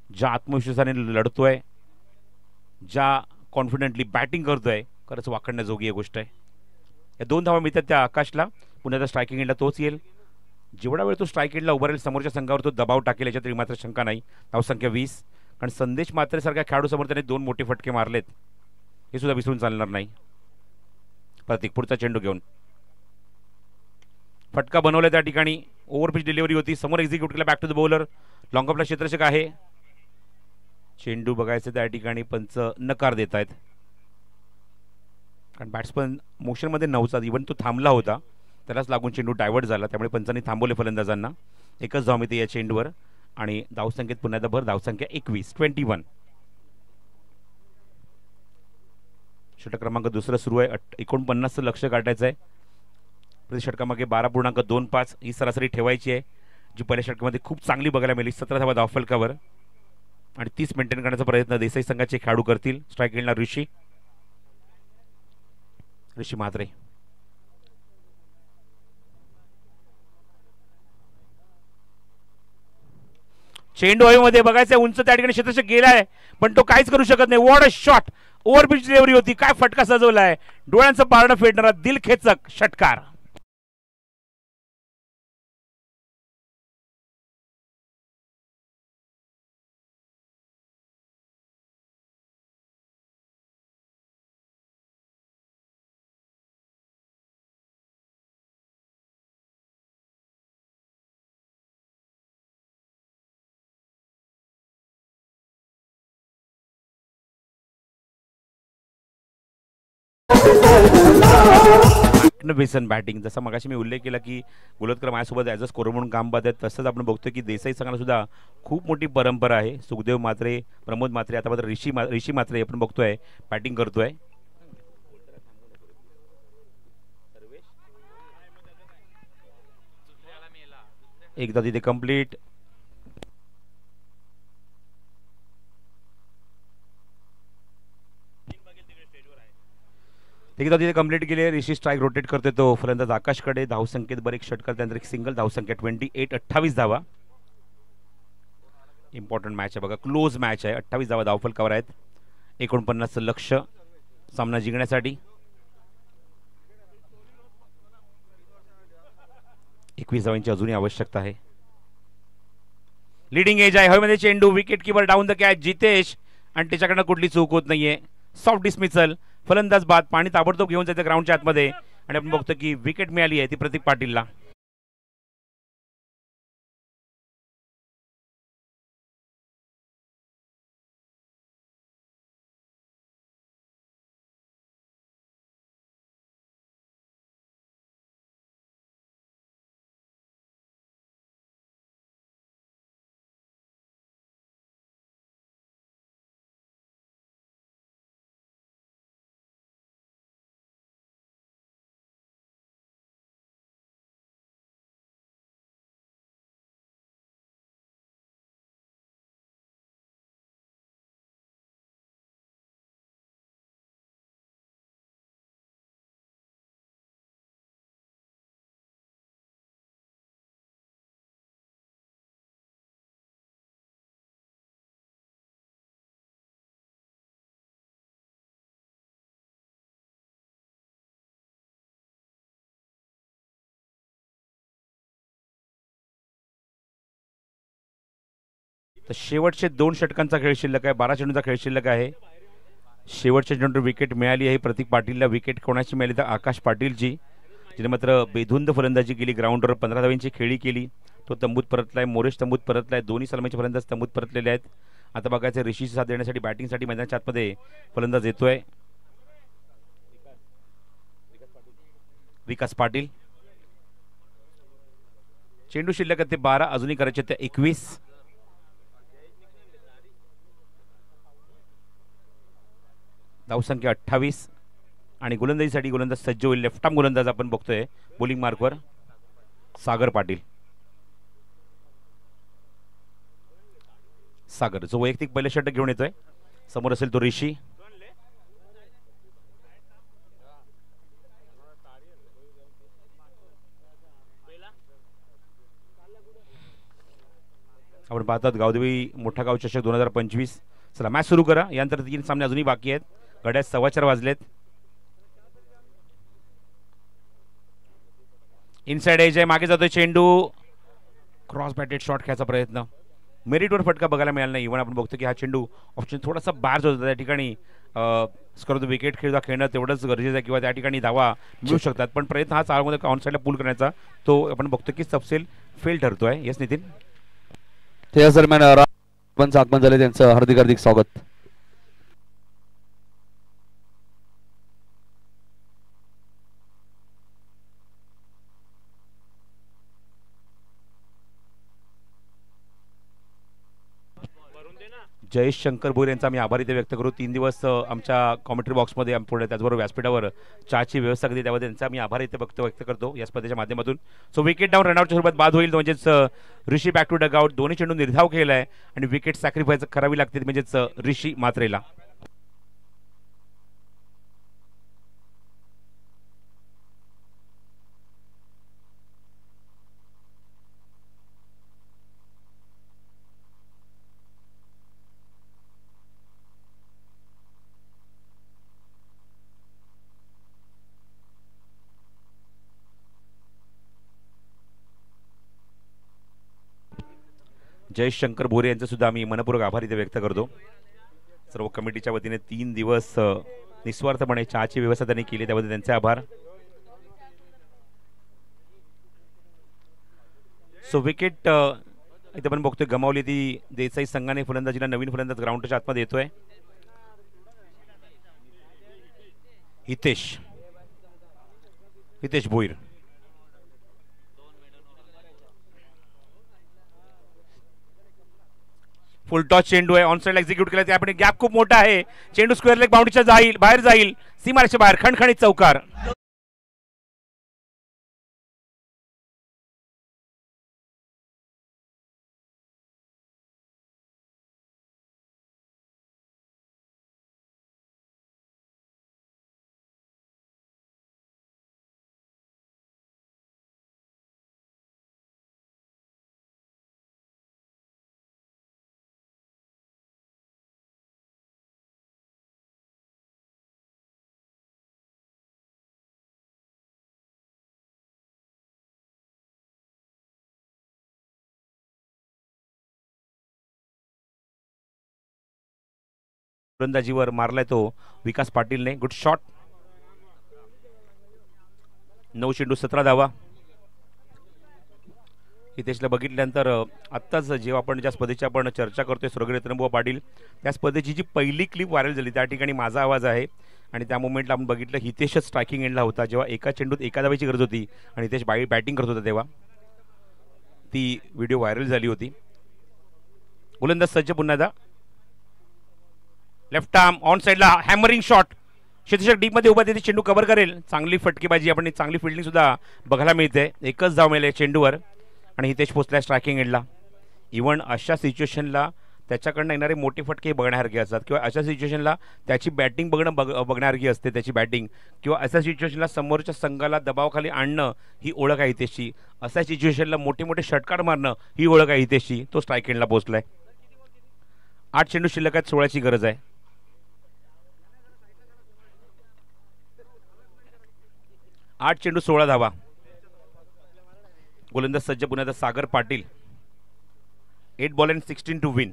ज्या आत्मविश्वासाने लढतोय, ज्या कॉन्फिडेंटली बॅटिंग करतोय, खरंच वाकडण्याजोगी ही गोष्ट आहे. या 2 धावा मिळतात त्या आकाशला. पुन्हा स्ट्रायकिंग एंडला तोच येईल. जेवढा वेळ तो स्ट्राईक एंडला उभा राहील समोरच्या संघावर तो दबाव टाकेल, याच्यात मात्र शंका नाही. धावसंख्या 20. कारण संदेश मात्रे सारख्या खेळाडू समोर त्याने 2 मोठे फटके मारलेत, हे सुद्धा विसरून चालणार नाही. प्रतीक पुढचा चेंडू घेऊन फटका बनवला. त्या ठिकाणी ओव्हरपिच डिलिव्हरी होती. समोर एक्झिक्यूट केला. Back to the bowler. Long ऑफला क्षेत्ररक्षक आहे. चेंडू बघायचं त्या ठिकाणी पंच नकार देत आहेत, कारण बॅट्समन मोशनमध्ये नव्हता. इव्हन तो थांबला होता, त्यालाच लागून चेंडू डायव्हर्ट झाला. त्यामुळे पंचांनी थांबवले फलंदाजांना. एकच धाव मिळते या चेंडूवर आणि धावसंख्येत पुन्हा भर. धावसंख्या 21. षटक क्रमांक दुसरं सुरू आहे. 49 लक्ष गाठायचं आहे. प्रति षटकामागे 12.25 ही सरासरी ठेवायची आहे, जी पहिल्या षटकामध्ये खूप चांगली बघायला मिळाली. 17 धावा धावफलकावर आणि 30 मेंटेन करण्याचा प्रयत्न देसाई संघाचे खेळाडू करतील. स्ट्राईक खेळणार ऋषी म्हात्रे. चेंडू हवेमध्ये बघायचं उंच त्या ठिकाणी क्षेत्ररक्षक गेलाय, पण तो काहीच करू शकत नाही. What a shot, overpitch delivery होती. काय फटका सजवलाय, डोळ्यांचं पारणं फेडणारा दिलखेचक षटकार. बेसन बॅटिंग, जसं मगाशी मी उल्लेख केला की गोलतकर माझ्यासोबत ॲज अ स्कोरर म्हणून काम पाहत आहेत, तसंच आपण बघतो की देसाई संघाला सुद्धा खूप मोठी परंपरा आहे. सुखदेव म्हात्रे, प्रमोद म्हात्रे, आता मात्र ऋषी म्हात्रे आपण बघतोय बॅटिंग करतोय. एकदा तिथे कंप्लीट. एकदा तिथे कंप्लीट केले. ऋषी स्ट्राईक रोटेट करतोय तो फलंदाज आकाशकडे. धावसंख्येत बरेच षटकार, त्यानंतर एक सिंगल धावसंख्या 28 धावा. इम्पॉर्टंट मॅच आहे बघा, क्लोज मॅच आहे. 28 धावा धावफलकावर आहेत. 49 लक्ष सामना जिंकण्यासाठी. 21 धावांची अजूनही आवश्यकता आहे. लिडिंग एज आहे. हवेमध्ये चेंडू, wicket keeper down the catch Jitesh, आणि त्याच्याकडनं कुठली चूक होत नाहीये. सॉफ्ट डिसमिसल, फलंदाज बाद. पाणी ताबडतोब घेऊन जायचं ग्राउंडच्या आतमध्ये, आणि आपण बघतो की विकेट मिळाली आहे ती प्रतीक पाटीलला. तर शेवटचे 2 षटकांचा खेळ शिल्लक आहे. 12 चेंडूचा खेळ शिल्लक आहे. शेवटच्या चेंडूवर विकेट मिळाली आहे प्रतीक पाटीलला. विकेट कोणाची मिळाली तर आकाश पाटीलची, जिने मात्र बेधुंद फलंदाजी केली. ग्राउंडवर 15 धावांची खेळी केली. तो तंबूत परतलाय, मोरेश तंबूत परतलाय. दोन्ही सलामीचे फलंदाज तंबूत परतलेले आहेत. आता बघायचं ऋषीची साथ देण्यासाठी बॅटिंगसाठी मैदानाच्या आतमध्ये फलंदाज येतोय विकास पाटील. चेंडू शिल्लक ते 12, अजूनही करायचे ते 21. धावसंख्या 28, आणि गोलंदाजीसाठी गोलंदाज सज्ज होईल. लेफ्ट आर्म गोलंदाज आपण बघतोय बॉलिंग मार्कवर सागर पाटील. सागर जो वैयक्तिक पहिले षटक घेऊन येतोय. समोर असेल तो ऋषी. आपण पाहतात गावदेवी मोठा गाव चषक 2025. चला मॅच सुरू करा. यानंतर 3 सामने अजूनही बाकी आहेत. घड्याळ 4:15 वाजलेत. इनसाइड एज आहे, मागे जातोय चेंडू. क्रॉस बॅटेड शॉट खेळायचा प्रयत्न, मेरिटवर फटका बघायला मिळाला नाही. इव्हन आपण बघतो की हा चेंडू ऑप्शन थोडासा बाहेर होता. त्या ठिकाणी स्कोर विकेट खेळणं तेवढंच गरजेचं आहे, किंवा त्या ठिकाणी धावा मिळू शकतात. पण प्रयत्न हा चालमध्ये ऑन साईडला पूल करण्याचा तो आपण बघतो की सबसेल फेल ठरतोय. येस नितीन. त्याच दरम्यान आगमन झाले, त्यांचं हार्दिक हार्दिक स्वागत. जयेश शंकर भोईर यांचा आम्ही आभार इथे व्यक्त करू. 3 दिवस आमच्या कॉमेंट्री बॉक्समध्ये पुढे त्याचबरोबर व्यासपीठावर चहाची व्यवस्था केली त्याबद्दल त्यांचा आम्ही आभार इथे व्यक्त करतो या स्पर्धेच्या माध्यमातून. सो विकेट डाऊन रनआउटच्या स्वरूपात बाद होईल म्हणजेच ऋषी बॅक टू डगआउट. दोन्ही चेंडू निर्धाव केलाय आणि विकेट सॅक्रिफाईस करावी लागते म्हणजेच ऋषी मात्रेला. जयेश शंकर भोरे यांचा सुद्धा आम्ही मनपूर्वक आभार इथे व्यक्त करतो. सर्व कमिटीच्या वतीने 3 दिवस निस्वार्थपणे चहाची व्यवस्था त्यांनी केली त्याबद्दल त्यांचे आभार. सो विकेट इथे आपण बघतोय गमावली ती देसाई संघाने. फलंदाजीला नवीन फलंदाज ग्राउंडच्या आतमध्ये येतोय हितेश भोईर. फुल टॉस चेंडू आहे ऑन साइडला एक्झिक्यूट केला त्यापैकी गॅप खूप मोठा आहे. चेंडू स्क्वेअर लेग बाउंड्रीच्या बाहेर जाईल सीमारेषेच्या बाहेर. खणखणीत चौकार. गोलंदाजीवर मारलाय तो विकास पाटीलने. Good shot. 9 चेंडू 17 धावा. हितेशला बघितल्यानंतर आत्ताच जेव्हा आपण ज्या स्पर्धेची आपण चर्चा करतोय स्वर्गीय रत्नबुवा पाटील त्या स्पर्धेची जी पहिली क्लिप व्हायरल झाली त्या ठिकाणी माझा आवाज आहे आणि त्या मोमेंटला आपण बघितलं हितेशच स्ट्रायकिंग एंडला होता जेव्हा एका चेंडूत एका धावेची गरज होती आणि हितेश बॅटिंग करत होता तेव्हा ती व्हिडिओ व्हायरल झाली होती. गोलंदाज सज्ज पुन्हा एकदा. लेफ्ट आर्म ऑन साइडला हॅमरिंग शॉट. क्षेत्ररक्षक डीप मध्ये उभा तिथे चेंडू कव्हर करेल. चांगली फटकेबाजी आपण चांगली फिल्डिंग सुद्धा बघायला मिळते. एकच धाव मिळाली चेंडूवर आणि हितेश पोचलाय स्ट्रायकिंग एंडला. इव्हन अशा सिच्युएशनला त्याच्याकडनं येणारे मोठे फटके बघण्यासारखे असतात किंवा अशा सिच्युएशनला त्याची बॅटिंग बघण्यासारखी असते त्याची बॅटिंग किंवा अशा सिच्युएशनला समोरच्या संघाला दबावाखाली आणणं ही ओळख आहे हितेशची. अशा सिच्युएशनला मोठे मोठे षटकार मारणं ही ओळख आहे हितेशची. तो स्ट्रायक एंडला पोहोचलाय. 8 चेंडू शिल्लक आहेत. 16ची गरज आहे. 8 चेंडू 16 धावा. गोलंदाज सज्ज पुन्हा Sagar Patil. 8 ball and 16 to win.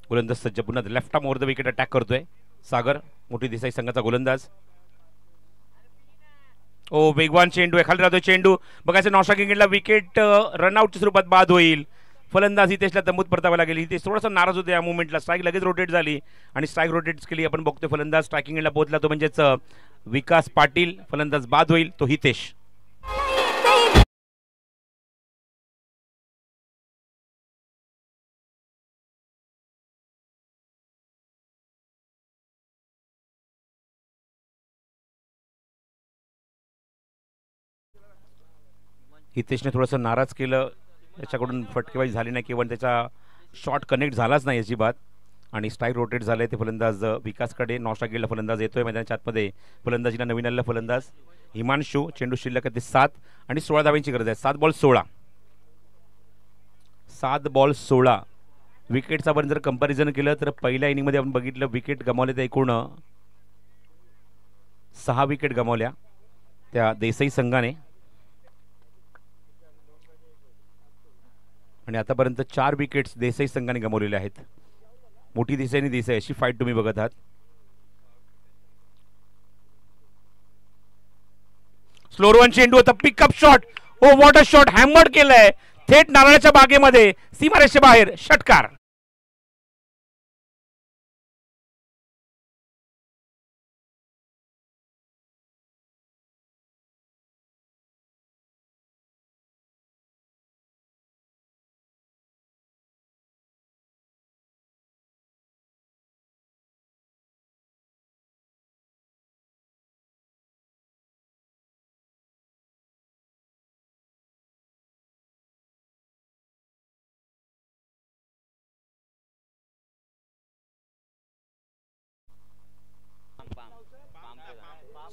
गोलंदाज सज्ज पुन्हा left arm over the wicket attack करतोय सागर. मोठी देसाई संघाचा गोलंदाज. ओ वेगवान चेंडू आहे. खाली राहतोय चेंडू. बघायचं नॉस्ट्रायकिंगला विकेट रनआउटच्या स्वरूपात बाद होईल. फलंदाज हितेशला तंबूत परतावा लागेल. हितेश थोडासा नाराज होते या मुवमेंटला. स्ट्राईक लगेच रोटेट झाली आणि स्ट्राईक रोटेट केली. आपण बघतोय फलंदाज स्ट्रायकिंग एंडला पोहोचला तो म्हणजेच विकास पाटील. फलंदाज बाद होईल तो हितेश. हितेशने थोडंसं नाराज केलं. त्याच्याकडून फटकेबाजी झाली नाही किंवा त्याचा शॉट कनेक्ट झालाच नाही याची बात आणि स्ट्राईक रोटेट झाले. ते फलंदाज विकासकडे नॉस्ट्राईक गेला फलंदाज येतोय मैदानाच्या आतमध्ये. फलंदाजीला नवीन आलेला फलंदाज हिमांशू. चेंडू शिल्लक आहे ते 7 आणि 16 धावांची गरज आहे. 7 बॉल 16. 7 बॉल 16. विकेटचा आपण जर कंपॅरिझन केलं तर पहिल्या इनिंगमध्ये आपण बघितलं विकेट गमावले तर एकूण 6 विकेट गमावल्या त्या देसाई संघाने आणि आतापर्यंत 4 विकेट्स देसाई संघाने गमावलेले आहेत. मोठी देसाई आणि देसाई अशी फाईट तुम्ही बघत आहात. स्लोअर वन चेंडू होता. Pickup shot. Oh what a shot. Hammered केलंय थेट नारळाच्या बागेमध्ये सीमारेषेच्या बाहेर. षटकार.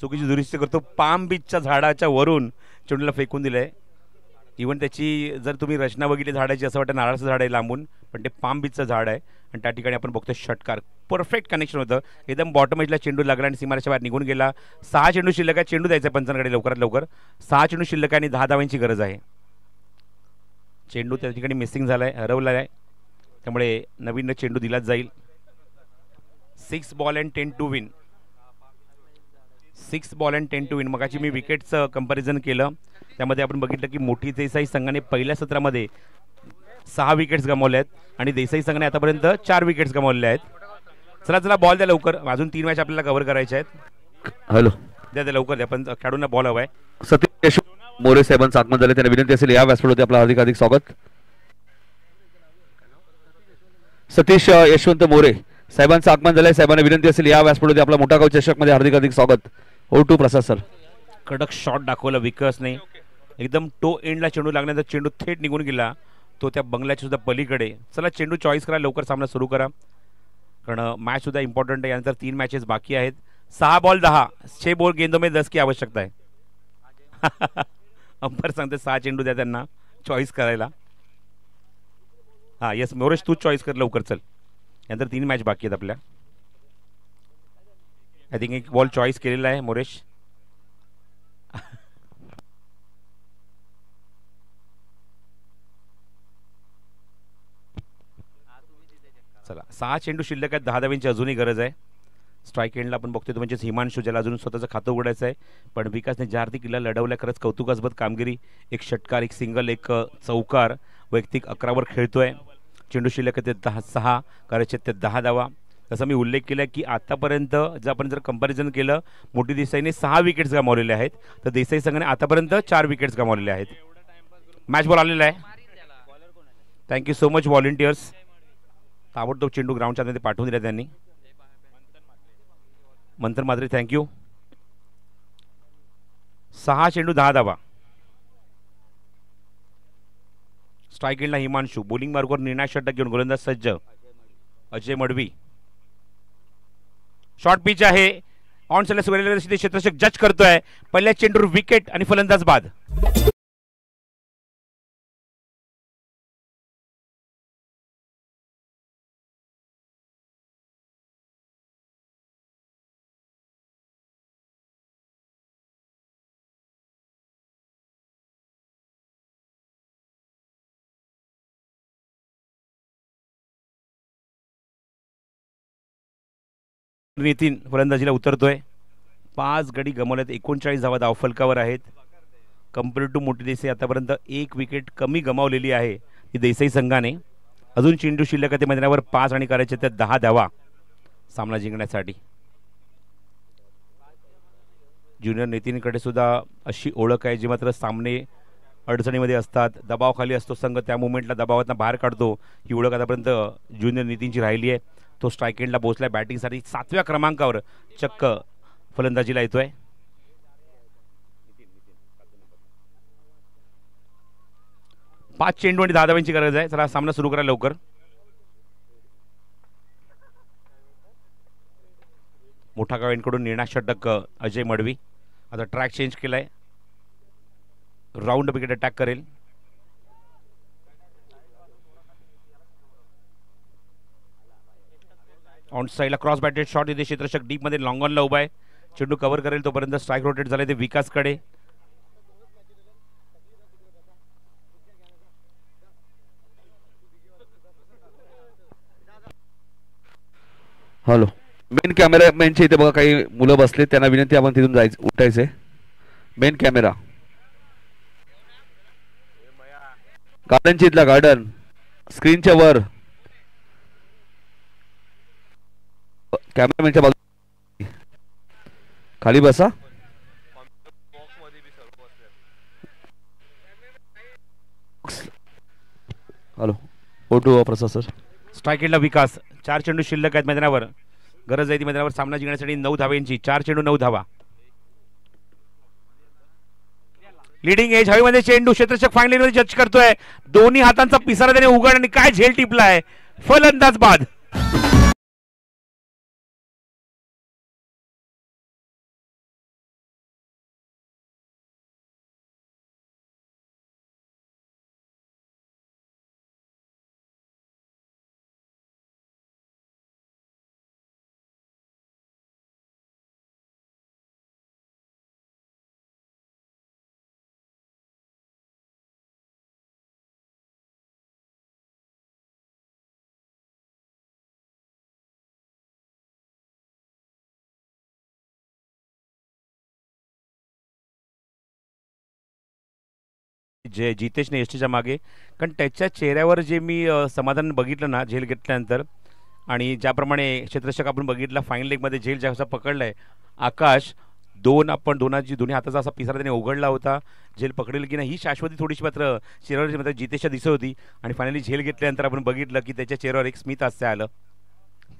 चुकीची दुरुस्ती करतो. पाम बीचच्या झाडाच्या वरून चेंडूला फेकून दिलंय. इव्हन त्याची जर तुम्ही रचना बघितली झाडाची असं वाटतं नारळाचं झाड आहे लांबून, पण ते पाम बीचचं झाड आहे. आणि त्या ठिकाणी आपण बघतो षटकार. परफेक्ट कनेक्शन होतं. एकदम बॉटम एजला चेंडू लागला आणि सीमारेषेच्या बाहेर निघून गेला. 6 चेंडू शिल्लक आहे. चेंडू द्यायचा पंचांकडे लवकरात लवकर. 6 चेंडू शिल्लक आहे आणि 10 धावांची गरज आहे. चेंडू त्या ठिकाणी मिसिंग झालाय, हरवला आहे, त्यामुळे नवीन चेंडू दिलाच जाईल. 6 ball and 10 to win. 6 ball and 10 to win. मगाची मी विकेटचं कंपॅरिझन केलं, त्यामध्ये आपण बघितलं की मोठी देसाई संघाने पहिल्या सत्रामध्ये 6 विकेट्स गमावल्या आहेत आणि देसाई संघाने आतापर्यंत 4 विकेट्स गमावल्या आहेत. चला चला बॉल द्या लवकर. अजून 3 मॅच आपल्याला कव्हर करायच्या आहेत. हॅलो, द्या लवकर द्या. पण खेळाडूंना बॉल हवाय. सतीश मोरे साहेबांचं आगमन झाले, त्यांना विनंती असेल या व्यासपीठावरती आपलं हार्दिक हार्दिक स्वागत. सतीश यशवंत मोरे साहेबांचं आगमन झालंय, साहेबांना विनंती असेल या व्यासपीठावरती आपला मोठा गाव चषक मध्ये हार्दिक हार्दिक स्वागत. ओ टू प्रसाद सर. कडक शॉट दाखवला विकसने. एकदम टो एंडला चेंडू लागण्याचा चेंडू थेट निघून गेला तो त्या बंगल्याच्या सुद्धा पलीकडे. चला चेंडू चॉईस करा, लवकर सामना सुरू करा, कारण मॅच सुद्धा इम्पॉर्टंट आहे. यानंतर 3 मॅचेस बाकी आहेत. 6 बॉल 10, 6 बॉल गेंदों में 10 की आवश्यकता आहे. अंपर सांगते 6 चेंडू द्या त्यांना चॉईस करायला. हां येस मोरेश तूच चॉईस कर लवकर. चल यानंतर 3 मॅच बाकी आहेत आपल्या. आय थिंक एक बॉल चॉईस केलेला आहे मोरेश. चला 6 चेंडू शिल्लक आहेत. 10 धावांची अजूनही गरज आहे. स्ट्राईक एंडला आपण बघतोय तो म्हणजे हिमांशू, ज्याला अजून स्वतःचं खातं उघडायचं आहे, पण विकासने ज्या अर्थी किल्ला लढवल्या खरंच कौतुकास्पद कामगिरी. एक षटकार, एक सिंगल, एक चौकार, वैयक्तिक 11वर खेळतोय. चेंडू शिल्लक आहे ते 6, कार्यक्षेत्र 10 धावा. जसं मी उल्लेख केला की आतापर्यंत जर आपण कंपॅरिझन केलं, मोठी देसाईने 6 विकेट्स गमावलेले आहेत, तर देसाई संघाने आतापर्यंत 4 विकेट्स गमावलेले आहेत. मॅच बॉल आलेला आहे. Thank you so much volunteers. ताबडतोब चेंडू ग्राउंडच्या मध्ये पाठवून दिला त्यांनी. मंथन मात्रे थँक्यू. 6 चेंडू 10 धावा. स्ट्राईक एंडला हिमांशू, बॉलिंग मार्गवर निर्णायक षटक घेऊन गोलंदाज सज्ज अजय मडवी. शॉर्ट पिच आहे. ऑन सलस वगैरे क्षेत्ररक्षक जज करतोय. पहिल्या चेंडूवर विकेट आणि फलंदाज बाद. नितीन फलंदाजीला उतरतोय. 5 गडी गमावल्यात. 39 धावा धावफलकावर आहेत. कम्पेअर टू मोठी देसाई आतापर्यंत 1 विकेट कमी गमावलेली आहे ती देसाई संघाने. अजून चेंडू शिल्लक आहे मैदानावर 5 आणि करायचे त्या 10 धावा सामना जिंकण्यासाठी. ज्युनियर नितीनकडे सुद्धा अशी ओळख आहे जी मात्र सामने अडचणीमध्ये असतात, दबावाखाली असतो संघ, त्या मुवमेंटला दबावातून बाहेर काढतो. ही ओळख आतापर्यंत ज्युनियर नितीनची राहिली आहे. तो स्ट्राईक एंडला पोहोचलाय बॅटिंगसाठी. 7व्या क्रमांकावर चक्क फलंदाजीला येतोय. पाच चेंडू आणि 10 धावांची गरज आहे. चला सामना सुरू करा लवकर. मोठा गावांकडून निर्णायक षटक अजय मडवी. आता ट्रॅक चेंज केलाय. राऊंड विकेट अटॅक करेल. ऑन साईडला क्रॉस बॅटेड शॉट इथे क्षेत्ररक्षक डीप मध्ये लॉंग ऑनला उभा आहे. चेंडू कव्हर करेल तोपर्यंत स्ट्राईक रोटेट झाले ते विकासकडे. हॅलो, मेन कॅमेरामॅनच्या इथे बघा काही मुलं बसले, त्यांना विनंती आपण तिथून जायचं, उठायचंय. मेन कॅमेरा गार्डनच्या इथला, गार्डन स्क्रीनच्या वर, कॅमेरामॅनच्या बाजू खाली बसा. हॅलो, ओटू प्रसाद सर. स्ट्राईक एंडला विकास. 4 चेंडू शिल्लक आहेत मैदानावर. गरज आहे ती मैदानावर सामना जिंकण्यासाठी 9 धावांची. 4 चेंडू 9 धावा. लीडिंग एज हवेमध्ये चेंडू क्षेत्ररक्षक फायनल जज करतोय. दोन्ही हातांचा पिसारा त्याने उघड आणि काय झेल टिपलाय. फलंदाज बाद. जे जितेशने एसटीच्या मागे, कारण त्याच्या चेहऱ्यावर जे मी समाधान बघितलं ना झेल घेतल्यानंतर, आणि ज्याप्रमाणे क्षेत्ररक्षक आपण बघितला फाईन लेगमध्ये झेल ज्याचा पकडलाय आकाश, दोन्ही हाताचा असा पिसारा त्याने उघडला होता, झेल पकडेल की नाही ही शाश्वती थोडीशी मात्र चेहऱ्यावर मात्र जितेशच्या दिसत होती. आणि फायनली झेल घेतल्यानंतर आपण बघितलं की त्याच्या चेहऱ्यावर एक स्मित हास्य आलं.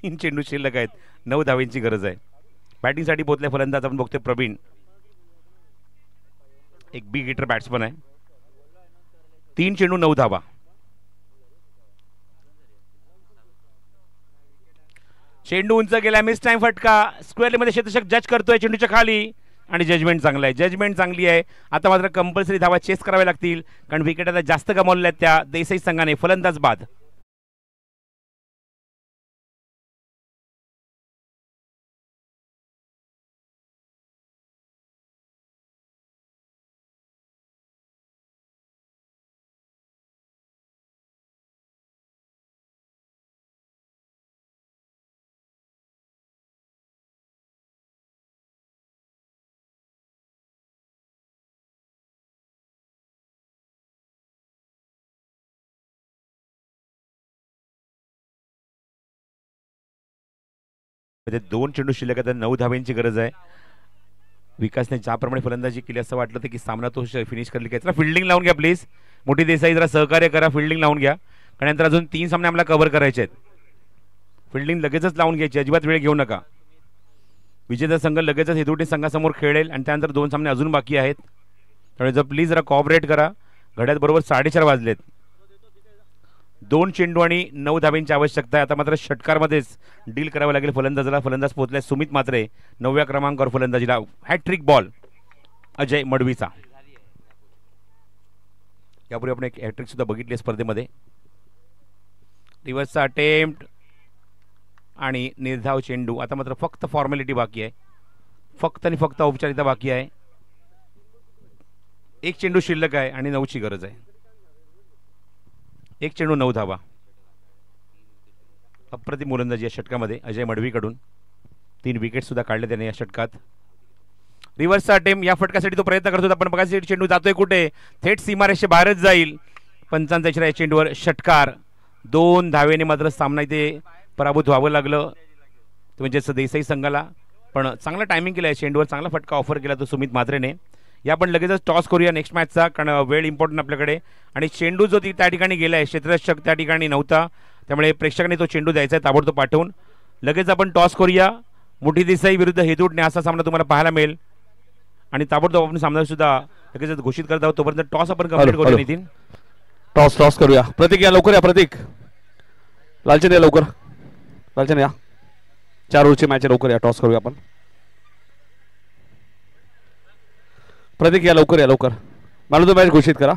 3 चेंडू शिल्लक आहेत, 9 धावेंची गरज आहे. बॅटिंगसाठी पोहोचले फलंदाज आपण बघतोय प्रवीण, एक बिग हिटर बॅट्समन आहे. 3 चेंडू 9 धावा. चेंडू उंच गेला, मिस टाइम फटका. स्क्वेअरमध्ये क्षेत्ररक्षक जज करतोय चेंडूच्या खाली आणि जजमेंट चांगलं आहे, जजमेंट चांगली आहे. आता मात्र कंपल्सरी धावा चेस कराव्या लागतील कारण विकेट आता जास्त गमावलेल्या आहेत त्या देसाई संघाने. फलंदाज बाद. म्हणजे 2 चेंडू शिल्लक आहेत, 9 धाव्यांची गरज आहे. विकासने ज्याप्रमाणे फलंदाजी केली असं वाटलं होतं की सामना तो फिनिश करेल. काय फिल्डिंग लावून घ्या प्लीज, मोठी देसाई जरा सहकार्य करा, फिल्डिंग लावून घ्या कारण नंतर अजून 3 सामने आम्हाला कव्हर करायचे आहेत. फिल्डिंग लगेचच लावून घ्यायची, अजिबात वेळ घेऊ नका. विजेता संघ लगेचच हेदुटे संघासमोर खेळेल आणि त्यानंतर 2 सामने अजून बाकी आहेत, त्यामुळे जर प्लीज जरा कॉपरेट करा. घड्यात बरोबर 4:30 वाजलेत. 2 चेंडू आणि 9 धाब्यांची आवश्यकता आहे. आता मात्र षटकारमध्येच डील करावं लागेल फलंदाजाला. फलंदाज पोहोचलाय सुमित म्हात्रे 9व्या क्रमांकावर फलंदाजीला. हॅट्रिक बॉल अजय मडवीचा. यापूर्वी आपण एक हॅट्रिक सुद्धा बघितली स्पर्धेमध्ये. रिव्हर्सचा अटेम्प्ट आणि निर्धाव चेंडू. आता मात्र फक्त फॉर्मॅलिटी बाकी आहे, फक्त आणि फक्त औपचारिकता बाकी आहे. 1 चेंडू शिल्लक आहे आणि 9ची गरज आहे. 1 चेंडू 9 धावा. अप्रतिम गोलंदाजी या षटकामध्ये अजय मडवीकडून. 3 विकेट सुद्धा काढले त्याने या षटकात. रिव्हर्सचा अटेम्प्ट, या फटकासाठी तो प्रयत्न करतो. आपण बघा चेंडू जातोय कुठे, थेट सीमारेषे बाहेरच जाईल. पंचांचा इशारा या चेंडूवर षटकार. 2 धावेने मात्र सामना इथे पराभूत व्हावं लागलं म्हणजे देसाई संघाला. पण चांगला टायमिंग केला आहे चेंडूवर, चांगला फटका ऑफर केला तो सुमित म्हात्रेने. या आपण लगेचच टॉस करूया नेक्स्ट मॅचचा कारण वेळ इम्पॉर्टंट आपल्याकडे. आणि चेंडू जो त्या ठिकाणी गेला आहे, क्षेत्ररक्षक त्या ठिकाणी नव्हता, त्यामुळे प्रेक्षकांनी तो चेंडू द्यायचा आहे ताबडतोब पाठवून. लगेच आपण टॉस करूया. मोठी देसाई विरुद्ध हेदुटणे असा सामना तुम्हाला पाहायला मिळेल आणि ताबडतोब आपण सामना सुद्धा लगेच घोषित करत आहोत. तोपर्यंत टॉस आपण कंप्लीट करूया. नितीन टॉस करूया. प्रतीक या लवकर या. प्रतीक लालचंद या लवकर, लालचंद या. 4 ओव्हरची मॅच लवकर या. टॉस करूया आपण. प्रतीक या लवकर या, लवकर मला तो मॅच घोषित करा.